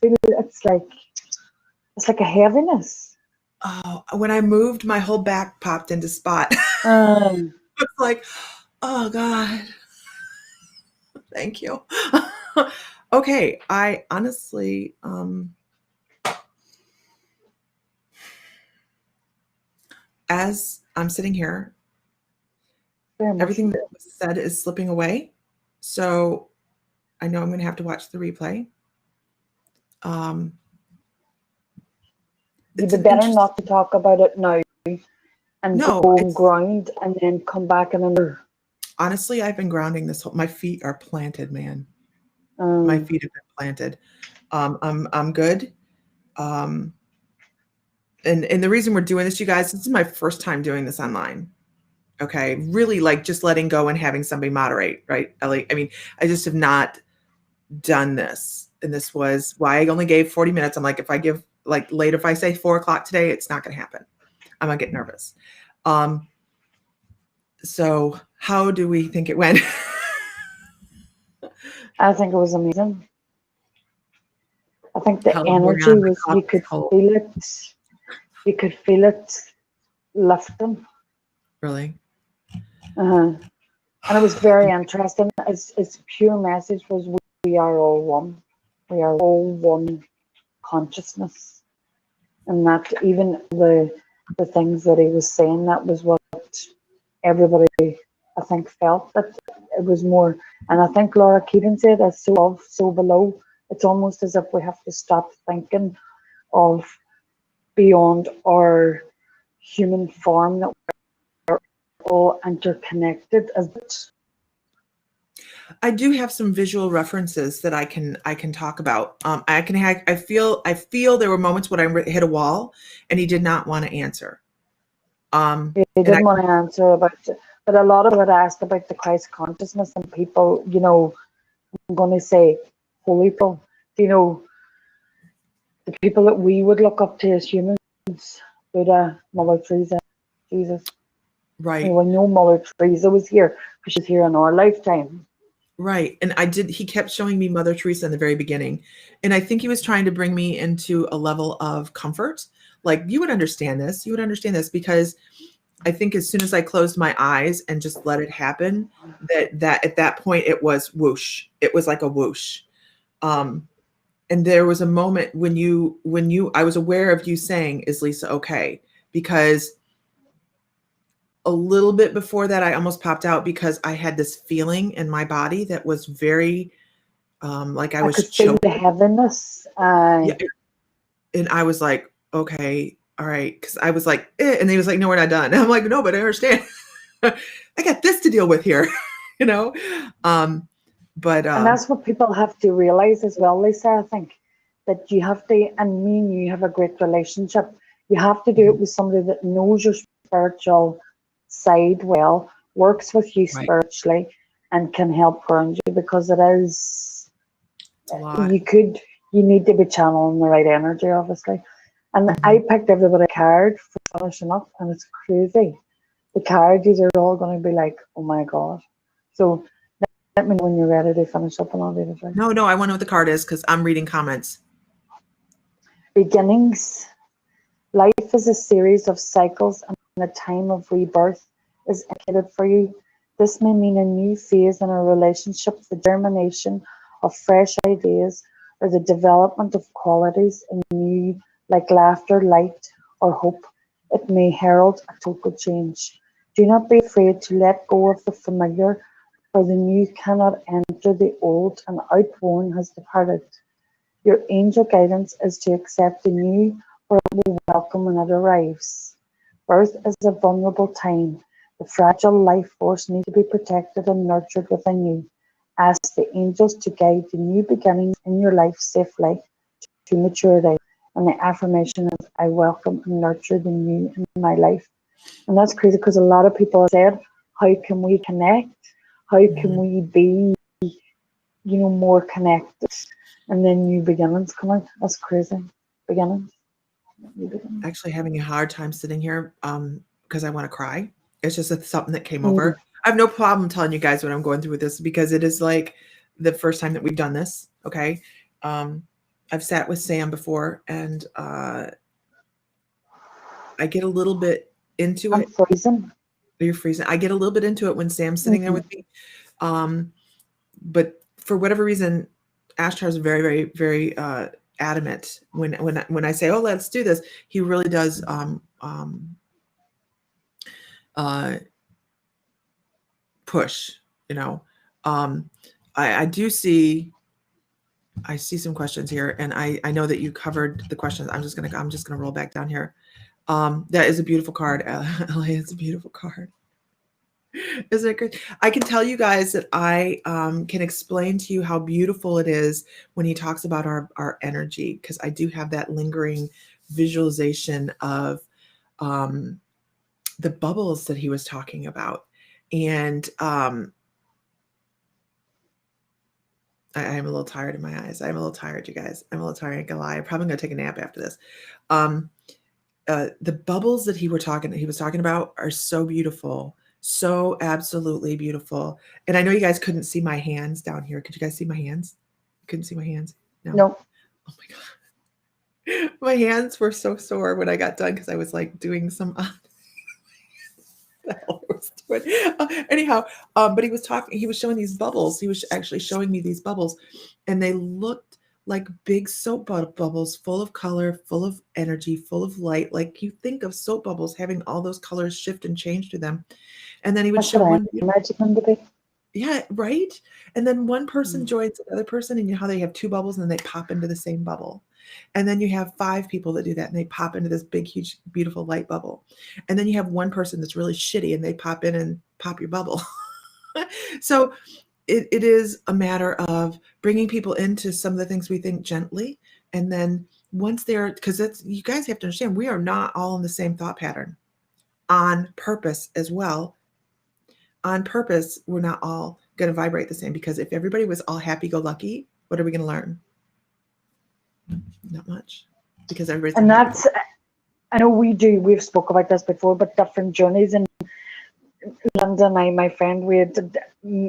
[SPEAKER 2] feel it's like a heaviness.
[SPEAKER 1] Oh, when I moved, my whole back popped into spot.
[SPEAKER 2] Um,
[SPEAKER 1] It's like, oh God. Thank you. Okay, I honestly, as I'm sitting here,
[SPEAKER 2] very much.
[SPEAKER 1] everything that was said is slipping away. So I know I'm going to have to watch the replay.
[SPEAKER 2] You'd
[SPEAKER 1] It's
[SPEAKER 2] be
[SPEAKER 1] an
[SPEAKER 2] better
[SPEAKER 1] interesting.
[SPEAKER 2] not to talk about it now and
[SPEAKER 1] No,
[SPEAKER 2] go on
[SPEAKER 1] it's
[SPEAKER 2] ground and then come back and under.
[SPEAKER 1] honestly, I've been grounding this whole. My feet are planted, man. My feet have been planted. I'm good. Um, and the reason we're doing this, you guys, this is my first time doing this online. Okay, really like just letting go and having somebody moderate, right, Ellie? I mean, I just have not done this, and this was why I only gave 40 minutes. I'm like, if I give like late, if I say 4 o'clock today, it's not going to happen. I'm gonna get nervous. So how do we think it went?
[SPEAKER 2] I think it was amazing. I think the
[SPEAKER 1] Helen, we're
[SPEAKER 2] energy
[SPEAKER 1] on. My
[SPEAKER 2] was, you
[SPEAKER 1] coffee's
[SPEAKER 2] could
[SPEAKER 1] cold.
[SPEAKER 2] feel it. You could feel it. lifting.
[SPEAKER 1] Really?
[SPEAKER 2] And it was very interesting. Its pure message was we are all one. We are all one consciousness. And that even the things that he was saying, that was what everybody, I think, felt, that it was more. And I think Laura Keating said, as so above, so below. It's almost as if we have to stop thinking of beyond our human form, that we're all interconnected as.
[SPEAKER 1] I do have some visual references that I can talk about. I feel there were moments when I hit a wall, and he did not want to answer.
[SPEAKER 2] He
[SPEAKER 1] And I
[SPEAKER 2] didn't want to answer about it. But a lot of it asked about the Christ consciousness, and people, I'm going to say holy people, you know, the people that we would look up to as humans, Buddha, Mother Teresa, Jesus.
[SPEAKER 1] right,
[SPEAKER 2] We know Mother Teresa was here because she's here in our lifetime.
[SPEAKER 1] right, and he kept showing me Mother Teresa in the very beginning, and I think he was trying to bring me into a level of comfort. Like, you would understand this, because I think as soon as I closed my eyes and just let it happen, that at that point it was whoosh. It was like a whoosh. Um, and there was a moment when you I was aware of you saying, "Is Lisa okay?" Because a little bit before that, I almost popped out, because I had this feeling in my body that was very, like I
[SPEAKER 2] I
[SPEAKER 1] was
[SPEAKER 2] could feel the
[SPEAKER 1] choking.
[SPEAKER 2] heaviness.
[SPEAKER 1] Yeah, and I was like, okay, all right, because I was like, and he was like, no, we're not done. And I'm like, no, but I understand. I got this to deal with here, you know. Um, but
[SPEAKER 2] And that's what people have to realize as well, Lisa. I think that you have to, and me and you have a great relationship. You have to do it with somebody that knows your spiritual side well, works with you
[SPEAKER 1] right,
[SPEAKER 2] spiritually, and can help ground you, because it is,
[SPEAKER 1] it's a lot.
[SPEAKER 2] you could, you need to be channeling the right energy, obviously. And
[SPEAKER 1] Mhm.
[SPEAKER 2] I picked everybody a card for finishing up, and it's crazy. The cards are all going to be like, oh my God. So let me know when you're ready to finish up, and I'll read it right.
[SPEAKER 1] No, no, I want to know what the card is, because I'm reading comments.
[SPEAKER 2] Beginnings. Life is a series of cycles, and a time of rebirth is indicated for you. This may mean a new phase in a relationship, the germination of fresh ideas, or the development of qualities in you, like laughter, light, or hope. It may herald a total change. Do not be afraid to let go of the familiar, for the new cannot enter the old, and outworn has departed. Your angel guidance is to accept the new, for it will welcome when it arrives. Birth is a vulnerable time. The fragile life force needs to be protected and nurtured within you. Ask the angels to guide the new beginnings in your life safely to maturity. And the affirmation is, I welcome and nurture the new in my life. And that's crazy, because a lot of people have said, how can we connect? How can
[SPEAKER 1] Mhm.
[SPEAKER 2] we be, more connected? And then new beginnings come out. That's crazy. Beginnings. New beginnings.
[SPEAKER 1] Actually having a hard time sitting here, because I want to cry. It's just something that came
[SPEAKER 2] Mm.
[SPEAKER 1] over. I have no problem telling you guys what I'm going through with this, because it is like the first time that we've done this. Okay. Um, I've sat with Sam before, and I get a little bit into
[SPEAKER 2] I'm
[SPEAKER 1] it.
[SPEAKER 2] freezing.
[SPEAKER 1] You're freezing. I get a little bit into it when Sam's sitting there
[SPEAKER 2] Mm-hmm.
[SPEAKER 1] with me. Um, but for whatever reason, Ashtar is very, very, very adamant when I say, "Oh, let's do this." He really does uh, push. You know, um, I do see. I see some questions here, and I know that you covered the questions. I'm just gonna roll back down here. That is a beautiful card. Ellie, it's a beautiful card. Isn't it great? I can tell you guys that I can explain to you how beautiful it is when he talks about our energy, because I do have that lingering visualization of um, the bubbles that he was talking about. And I am a little tired in my eyes. I'm a little tired, you guys. I'm a little tired. I ain't gonna lie. I'm probably gonna take a nap after this. Um, the bubbles that he was talking about are so beautiful, so absolutely beautiful. And I know you guys couldn't see my hands down here. Could you guys see my hands? You couldn't see my hands? No.
[SPEAKER 2] No.
[SPEAKER 1] Oh my god. My hands were so sore when I got done, because I was like doing some the hell I was doing. Anyhow, but he was showing these bubbles. He was actually showing me these bubbles, and they looked like big soap bubbles, full of color, full of energy, full of light. Like you think of soap bubbles having all those colors shift and change to them. And then he would
[SPEAKER 2] That's
[SPEAKER 1] show
[SPEAKER 2] what I
[SPEAKER 1] one.
[SPEAKER 2] imagine them to be.
[SPEAKER 1] Yeah, right. And then one person
[SPEAKER 2] Mm.
[SPEAKER 1] joins another person, and you know how they have two bubbles and then they pop into the same bubble. And then you have five people that do that and they pop into this big, huge, beautiful light bubble. And then you have one person that's really shitty and they pop in and pop your bubble. So it is a matter of bringing people into some of the things we think gently. And then once they're, because it's, you guys have to understand, we are not all in the same thought pattern on purpose as well. On purpose, we're not all going to vibrate the same, because if everybody was all happy-go-lucky, what are we going to learn? Not much, because everybody's
[SPEAKER 2] And
[SPEAKER 1] unhappy.
[SPEAKER 2] that's, I know we've spoke about this before, but different journeys. And Linda and I, my friend, we had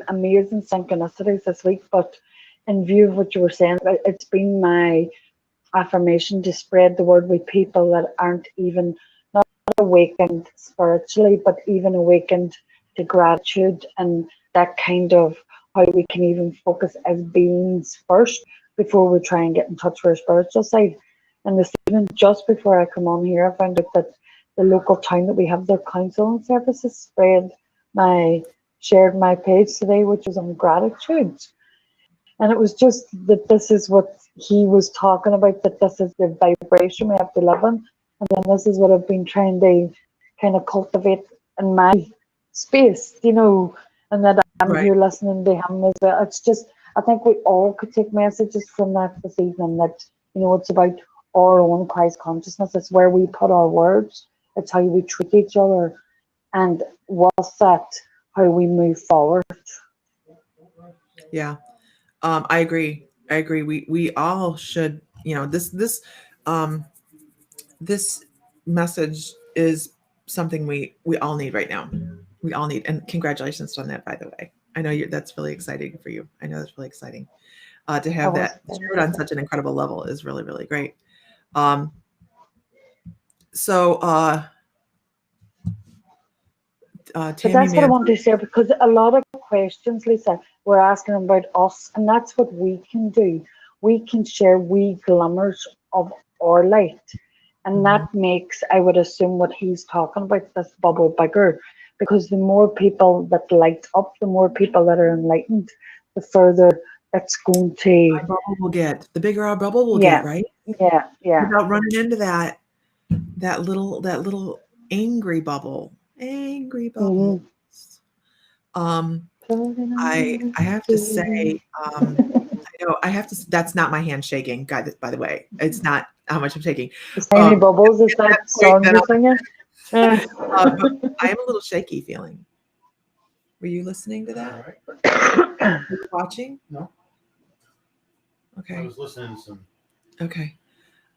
[SPEAKER 2] amazing synchronicities this week. But in view of what you were saying, it's been my affirmation to spread the word with people that aren't even not awakened spiritually, but even awakened to gratitude and that kind of how we can even focus as beings first before we try and get in touch with our spiritual side. And this evening, just before I come on here, I found out that the local town that we have their counseling services shared my page today, which was on gratitude. And it was just that this is what he was talking about, that this is the vibration we have to live in. And then this is what I've been trying to kind of cultivate in my space, and that I'm
[SPEAKER 1] Right.
[SPEAKER 2] here listening to him as well. It's just, I think we all could take messages from that this evening, that, it's about our own Christ consciousness. It's where we put our words. It's how we treat each other. And with that, how we move forward.
[SPEAKER 1] Yeah. I agree. We all should, um, this message is something we all need right now. We all need, and congratulations on that, by the way. I know that's really exciting for you. I know that's really exciting. To
[SPEAKER 2] I
[SPEAKER 1] have
[SPEAKER 2] was
[SPEAKER 1] that shared on such an incredible level is really, really great. Um, so,
[SPEAKER 2] But
[SPEAKER 1] Tammy
[SPEAKER 2] that's what I
[SPEAKER 1] Man,
[SPEAKER 2] want to share, because a lot of questions, Lisa, we're asking about us, and that's what we can do. We can share wee glimmers of our light, and that makes, I would assume, what he's talking about, this bubble bigger, because the more people that light up, the more people that are enlightened, the further it's going to.
[SPEAKER 1] our bubble will get, the bigger our bubble will get,
[SPEAKER 2] Yeah,
[SPEAKER 1] right?
[SPEAKER 2] yeah.
[SPEAKER 1] Without running into that little angry bubble.
[SPEAKER 2] Mm-hmm.
[SPEAKER 1] I have to say, I have to. That's not my hand shaking, guys. By the way, it's not how much I'm shaking.
[SPEAKER 2] It's tiny bubbles, is
[SPEAKER 1] At that
[SPEAKER 2] that
[SPEAKER 1] point,
[SPEAKER 2] song
[SPEAKER 1] then
[SPEAKER 2] you're singing?
[SPEAKER 1] but I am a little shaky feeling. Were you listening to that? Were you watching?
[SPEAKER 3] No.
[SPEAKER 1] Okay.
[SPEAKER 3] I was listening to some.
[SPEAKER 1] Okay.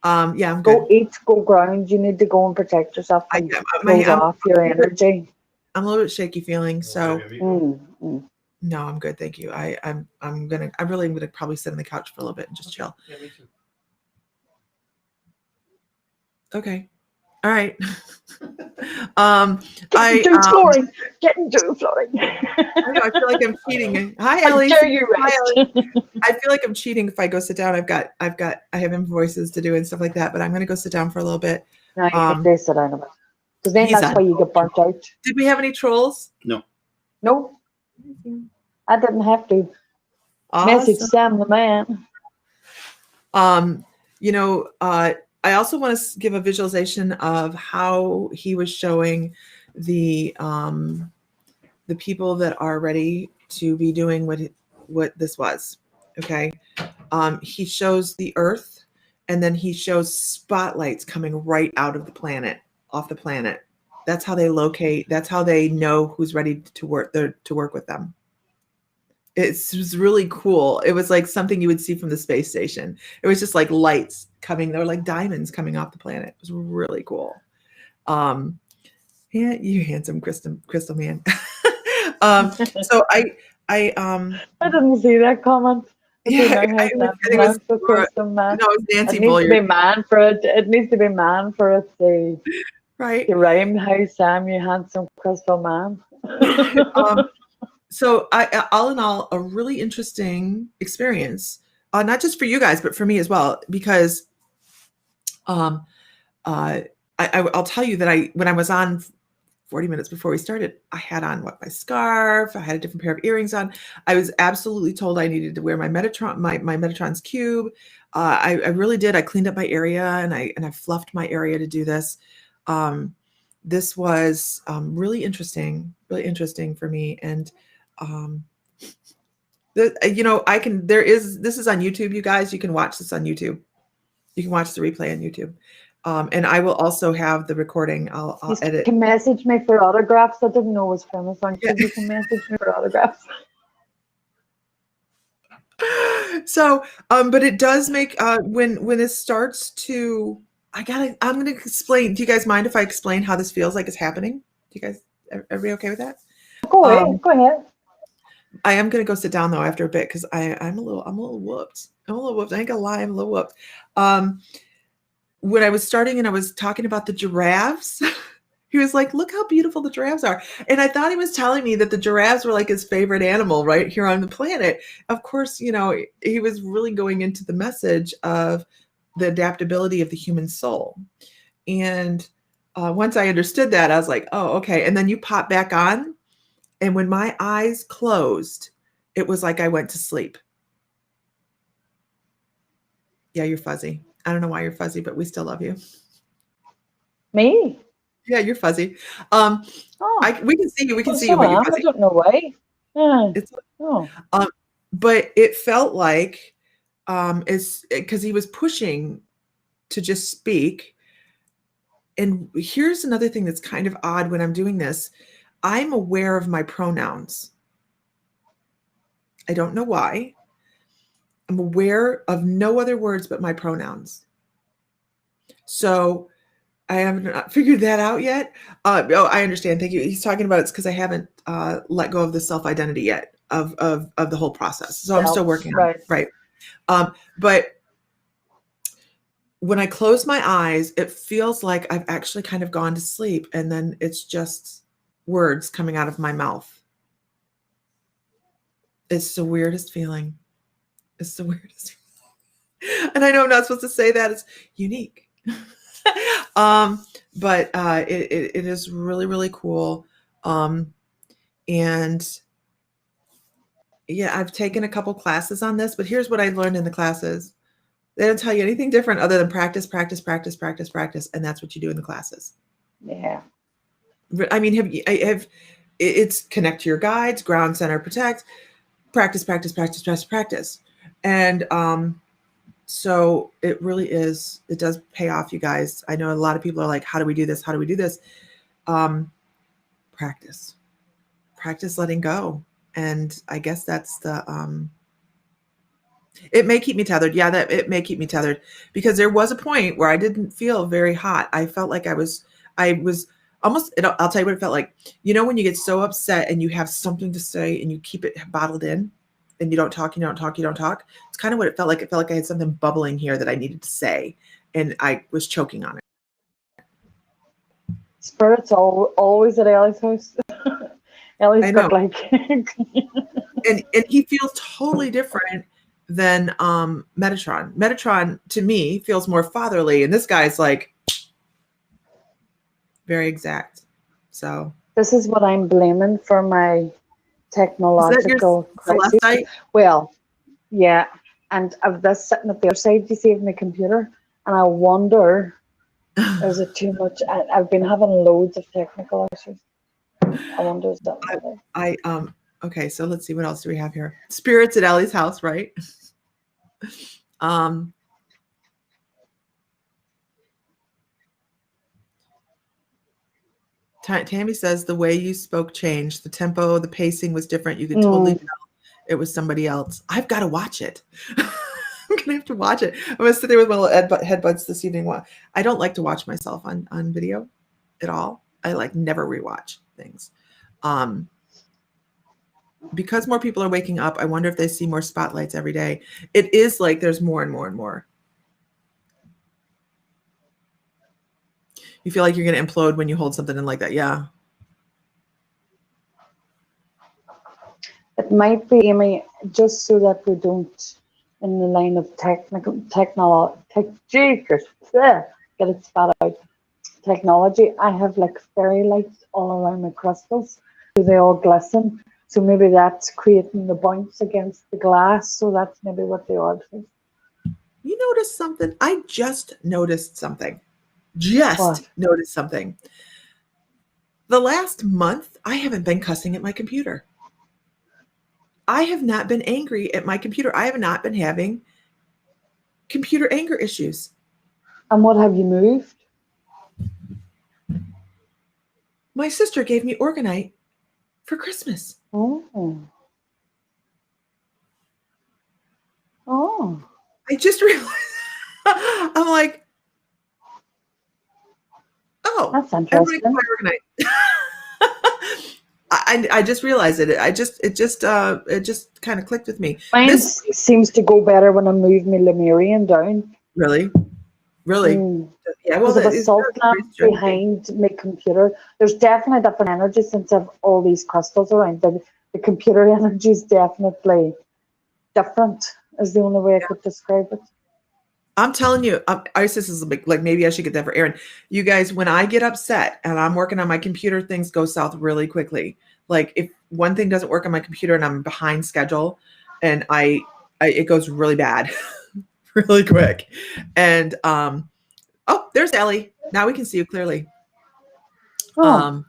[SPEAKER 1] Yeah, I'm good.
[SPEAKER 2] Go ground. You need to go and protect yourself and close
[SPEAKER 1] I'm
[SPEAKER 2] off your energy.
[SPEAKER 1] a little bit shaky feeling. So
[SPEAKER 2] No,
[SPEAKER 1] I'm good. Thank you. I'm really gonna probably sit on the couch for a little bit and just chill.
[SPEAKER 3] Yeah, me too.
[SPEAKER 1] Okay. All right.
[SPEAKER 2] Into flooring. Get into flooring.
[SPEAKER 1] I know, I feel like I'm cheating. Hi,
[SPEAKER 2] How
[SPEAKER 1] Ellie.
[SPEAKER 2] dare you
[SPEAKER 1] Hi,
[SPEAKER 2] rest?
[SPEAKER 1] Ellie. I feel like I'm cheating if I go sit down. I have invoices to do and stuff like that, but I'm going to go sit down for a little bit.
[SPEAKER 2] No, you have to sit down a bit. Because then
[SPEAKER 1] He's
[SPEAKER 2] that's
[SPEAKER 1] on.
[SPEAKER 2] why you get burnt out.
[SPEAKER 1] Did we have any trolls?
[SPEAKER 3] No.
[SPEAKER 2] No, I didn't have to. Message
[SPEAKER 1] Awesome.
[SPEAKER 2] Sam the man.
[SPEAKER 1] I also want to give a visualization of how he was showing the people that are ready to be doing what this was. Okay. He shows the earth, and then he shows spotlights coming right out of the planet, off the planet. That's how they locate. That's how they know who's ready to work with them. It was really cool. It was like something you would see from the space station. It was just like lights coming. They were like diamonds coming off the planet. It was really cool. Yeah, you handsome crystal man. So I
[SPEAKER 2] didn't see that comment.
[SPEAKER 1] Yeah,
[SPEAKER 2] It
[SPEAKER 1] was
[SPEAKER 2] Kristen, man.
[SPEAKER 1] no, it was Nancy
[SPEAKER 2] It needs to
[SPEAKER 1] Bulliard.
[SPEAKER 2] be man for it. It needs to be man for it to
[SPEAKER 1] right?
[SPEAKER 2] You rhymed, "Hi Sam, you handsome crystal man."
[SPEAKER 1] um, so all in all, a really interesting experience, not just for you guys, but for me as well, because um, uh, I'll tell you that when I was on 40 minutes before we started, I had on my scarf. I had a different pair of earrings on. I was absolutely told I needed to wear my Metatron's cube. I really did. I cleaned up my area and I fluffed my area to do this. This was really interesting for me. And this is on YouTube, you guys. You can watch this on YouTube. You can watch the replay on YouTube. And I will also have the recording. I'll
[SPEAKER 2] You
[SPEAKER 1] edit.
[SPEAKER 2] can message me for autographs. I didn't know it was famous on
[SPEAKER 1] Yeah.
[SPEAKER 2] YouTube. You can message me for autographs.
[SPEAKER 1] So, but it does make when it starts to, I'm gonna explain. Do you guys mind if I explain how this feels like it's happening? Do you guys, everybody okay with that?
[SPEAKER 2] Go ahead. Go ahead.
[SPEAKER 1] I am gonna go sit down though after a bit because I'm a little whooped. I ain't gonna lie, I'm a little whooped. When I was starting and I was talking about the giraffes, he was like, "Look how beautiful the giraffes are," and I thought he was telling me that the giraffes were like his favorite animal right here on the planet. Of course, he was really going into the message of the adaptability of the human soul. And once I understood that, I was like, "Oh, okay." And then you pop back on, and when my eyes closed, it was like I went to sleep. Yeah, you're fuzzy. I don't know why you're fuzzy, but we still love you.
[SPEAKER 2] Me?
[SPEAKER 1] Yeah, you're fuzzy.
[SPEAKER 2] Oh,
[SPEAKER 1] We can see you. We can see you,
[SPEAKER 2] so
[SPEAKER 1] but you're
[SPEAKER 2] I
[SPEAKER 1] fuzzy.
[SPEAKER 2] don't know why.
[SPEAKER 1] It's
[SPEAKER 2] Oh.
[SPEAKER 1] But it felt like it's because he was pushing to just speak. And here's another thing that's kind of odd when I'm doing this. I'm aware of my pronouns. I don't know why. I'm aware of no other words but my pronouns. So I have not figured that out yet. I understand. Thank you. He's talking about it's because I haven't let go of the self-identity yet of the whole process. So I'm still working on it. Right. But when I close my eyes, it feels like I've actually kind of gone to sleep, and then it's just words coming out of my mouth. It's the weirdest feeling. It's the weirdest feeling. And I know I'm not supposed to say that. It's unique. But it is really, really cool. And yeah, I've taken a couple classes on this, but here's what I learned in the classes. They don't tell you anything different other than practice, practice, practice, practice, practice, and that's what you do in the classes.
[SPEAKER 2] Yeah.
[SPEAKER 1] I mean, it's connect to your guides, ground, center, protect, practice, practice, practice, practice, practice, and so it really is. It does pay off, you guys. I know a lot of people are like, "How do we do this? How do we do this?" Practice, practice letting go, and I guess that's the it may keep me tethered. Yeah, that it may keep me tethered because there was a point where I didn't feel very hot. I felt like I was almost, I'll tell you what it felt like. When you get so upset and you have something to say and you keep it bottled in and you don't talk. It's kind of what it felt like. It felt like I had something bubbling here that I needed to say and I was choking on it.
[SPEAKER 2] Spirits always at Ellie's house. Ellie's got like
[SPEAKER 1] and he feels totally different than Metatron. Metatron to me feels more fatherly, and this guy's like very exact. So
[SPEAKER 2] this is what I'm blaming for my technological crisis.
[SPEAKER 1] Celestite?
[SPEAKER 2] Well, yeah, and I've this sitting at the other side, you see, of my computer, and I wonder, is it too much? I've been having loads of technical issues. I wonder, is that
[SPEAKER 1] okay, so let's see, what else do we have here? Spirits at Ellie's house, right? Tammy says the way you spoke changed. The tempo, the pacing was different. You could totally tell it was somebody else. I've got to watch it. I'm gonna have to watch it. I'm gonna sit there with my little headbuds this evening. I don't like to watch myself on video at all. I like never rewatch things. Because more people are waking up, I wonder if they see more spotlights every day. It is like there's more and more and more. You feel like you're going to implode when you hold something in like that. Yeah.
[SPEAKER 2] It might be, Amy, just so that we don't, in the line of get it spat out. Technology, I have like fairy lights all around my crystals, so they all glisten. So maybe that's creating the bounce against the glass. So that's maybe what they are.
[SPEAKER 1] You noticed something? I just noticed something.
[SPEAKER 2] What?
[SPEAKER 1] Just noticed something. The last month, I haven't been cussing at my computer. I have not been angry at my computer. I have not been having computer anger issues.
[SPEAKER 2] And what have you moved?
[SPEAKER 1] My sister gave me Organite for Christmas.
[SPEAKER 2] Oh. Oh.
[SPEAKER 1] I just realized, I'm like, oh,
[SPEAKER 2] That's
[SPEAKER 1] everybody can
[SPEAKER 2] interesting.
[SPEAKER 1] buy Organite. I just realized it. It just kind of clicked with me.
[SPEAKER 2] Mine
[SPEAKER 1] This
[SPEAKER 2] seems to go better when I move my Lemurian down.
[SPEAKER 1] really, really,
[SPEAKER 2] Mm.
[SPEAKER 1] yeah. Well,
[SPEAKER 2] Because of a
[SPEAKER 1] it's
[SPEAKER 2] salt lamp
[SPEAKER 1] very strange.
[SPEAKER 2] behind my computer. There's definitely different energy since I've all these crystals around. The computer energy is definitely different, is the only way I could describe it.
[SPEAKER 1] I'm telling you, Isis is like maybe I should get that for Aaron. You guys, when I get upset and I'm working on my computer, things go south really quickly. Like if one thing doesn't work on my computer and I'm behind schedule, and it goes really bad, really quick. And oh, there's Ellie. Now we can see you clearly.
[SPEAKER 2] Oh,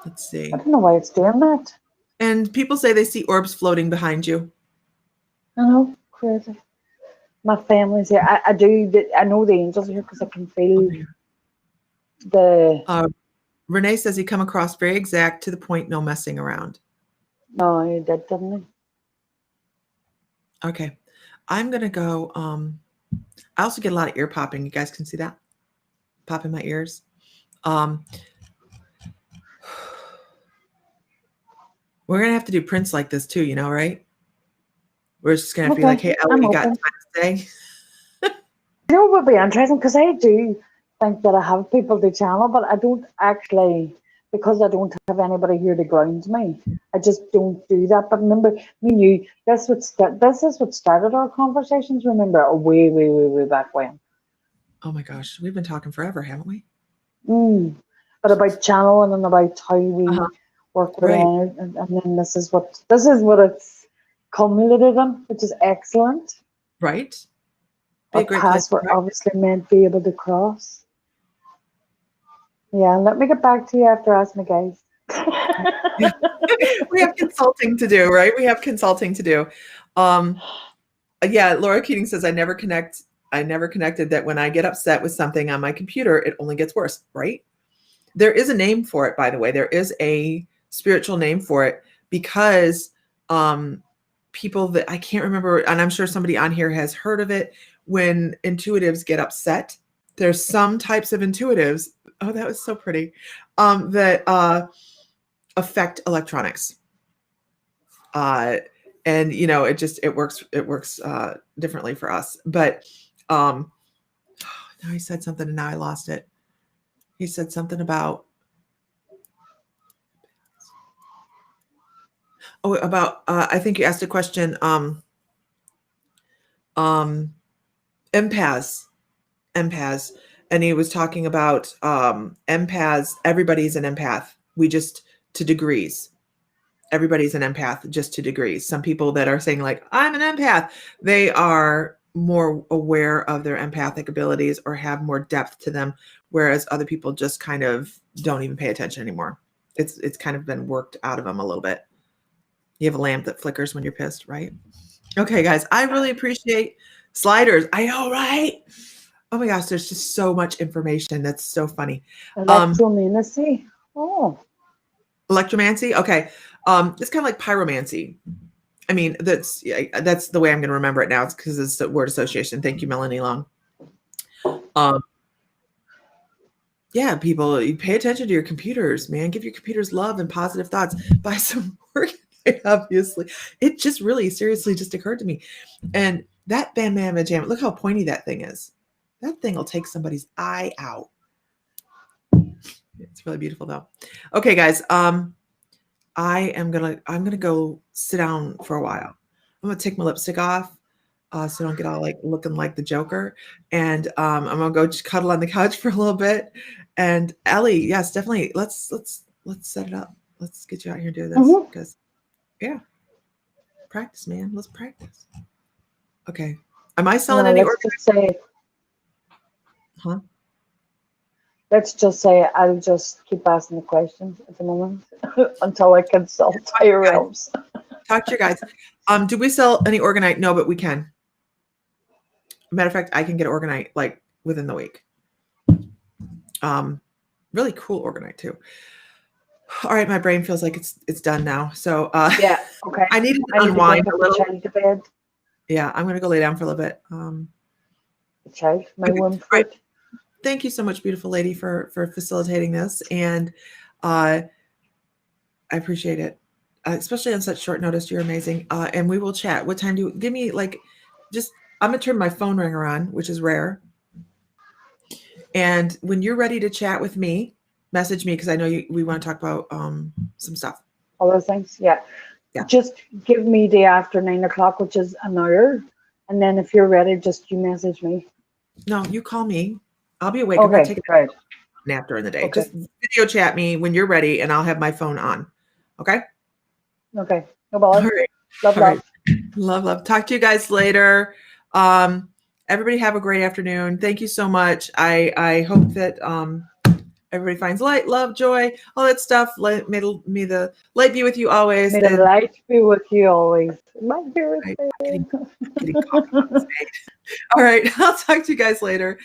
[SPEAKER 1] Let's
[SPEAKER 2] I
[SPEAKER 1] see.
[SPEAKER 2] don't know why it's doing that.
[SPEAKER 1] And people say they see orbs floating behind you.
[SPEAKER 2] I know, crazy. My family's here. I do. I know the angels are here because I can feel the.
[SPEAKER 1] Renee says he come across very exact, to the point, no messing around.
[SPEAKER 2] No, he did, didn't
[SPEAKER 1] Okay. I'm going to go. I also get a lot of ear popping. You guys can see that? Pop in my ears. We're going to have to do prints like this too, right? We're just going to
[SPEAKER 2] he?
[SPEAKER 1] have to be like,
[SPEAKER 2] Okay,
[SPEAKER 1] hey, Ellie,
[SPEAKER 2] I'm
[SPEAKER 1] you got
[SPEAKER 2] open.
[SPEAKER 1] time to stay?
[SPEAKER 2] You know what would be interesting? Because I do think that I have people to channel, but I don't actually, because I don't have anybody here to ground me. I just don't do that. But remember, me and you, this is what started our conversations. Remember, way, way, way, way back when.
[SPEAKER 1] Oh my gosh. We've been talking forever, haven't we?
[SPEAKER 2] But about channeling and about how
[SPEAKER 1] Uh-huh.
[SPEAKER 2] we work with
[SPEAKER 1] Right.
[SPEAKER 2] energy, and then this is what it's culminated in, which is excellent.
[SPEAKER 1] Right. Be
[SPEAKER 2] Our
[SPEAKER 1] a great place
[SPEAKER 2] paths
[SPEAKER 1] to
[SPEAKER 2] were
[SPEAKER 1] practice.
[SPEAKER 2] obviously meant to be able to cross. Yeah, let me get back to you after asking the guys.
[SPEAKER 1] Yeah. We have consulting to do, right? We have consulting to do. Yeah, Laura Keating says I never connected that when I get upset with something on my computer, it only gets worse, right? There is a name for it, by the way. There is a spiritual name for it, because people that I can't remember, and I'm sure somebody on here has heard of it, when intuitives get upset. There's some types of intuitives. Oh, that was so pretty. That affect electronics. And it works differently for us. But now he said something and now I lost it. He said something about I think you asked a question, empaths, and he was talking about empaths. Everybody's an empath. We just, to degrees. Everybody's an empath, just to degrees. Some people that are saying like, I'm an empath, they are more aware of their empathic abilities or have more depth to them, whereas other people just kind of don't even pay attention anymore. It's kind of been worked out of them a little bit. You have a lamp that flickers when you're pissed, right? Okay, guys, I really appreciate sliders. I know, right? Oh my gosh, there's just so much information. That's so funny.
[SPEAKER 2] Electromagnecy. Oh,
[SPEAKER 1] Electromancy. Okay. It's kind of like pyromancy. I mean, that's the way I'm going to remember it now. It's because it's the word association. Thank you, Melanie Long. Yeah, people, you pay attention to your computers, man. Give your computers love and positive thoughts. Buy some work. Obviously, it just really seriously just occurred to me. And that Bam Bam Jam, look how pointy that thing is. That thing will take somebody's eye out. It's really beautiful though. Okay, guys. I'm gonna go sit down for a while. I'm gonna take my lipstick off, so I don't get all like looking like the Joker. And I'm gonna go just cuddle on the couch for a little bit. And Ellie, yes, definitely. Let's set it up. Let's get you out here and do this because, yeah, practice, man. Let's practice. Okay. Am I selling any?
[SPEAKER 2] Let's just say.
[SPEAKER 1] Huh?
[SPEAKER 2] Let's just say I'll just keep asking the questions at the moment until I consult higher realms.
[SPEAKER 1] Talk to your guys. Do we sell any orgonite? No, but we can. Matter of fact, I can get orgonite like within the week. Really cool orgonite too. All right, my brain feels like it's done now. So
[SPEAKER 2] yeah, okay.
[SPEAKER 1] I need to unwind a little.
[SPEAKER 2] To bed.
[SPEAKER 1] Yeah, I'm gonna go lay down for a little bit.
[SPEAKER 2] The child, my warm foot.
[SPEAKER 1] Right. Thank you so much, beautiful lady, for facilitating this, and I appreciate it, especially on such short notice. You're amazing, and we will chat. What time do you give me? Like, just I'm gonna turn my phone ringer on, which is rare. And when you're ready to chat with me, message me because I know we want to talk about some stuff.
[SPEAKER 2] All those things, yeah. Just give me the after 9 o'clock, which is an hour, and then if you're ready, just you message me.
[SPEAKER 1] No, you call me. I'll be awake.
[SPEAKER 2] Okay,
[SPEAKER 1] I'm gonna take
[SPEAKER 2] a
[SPEAKER 1] nap during the day.
[SPEAKER 2] Okay.
[SPEAKER 1] Just video chat me when you're ready, and I'll have my phone on. Okay.
[SPEAKER 2] Okay. No problem.
[SPEAKER 1] All right.
[SPEAKER 2] Love,
[SPEAKER 1] All right. Love. Talk to you guys later. Everybody have a great afternoon. Thank you so much. I hope that everybody finds light, love, joy, all that stuff. May the light be with you always.
[SPEAKER 2] May the light be with you always. My dearest.
[SPEAKER 1] All right. I'll talk to you guys later.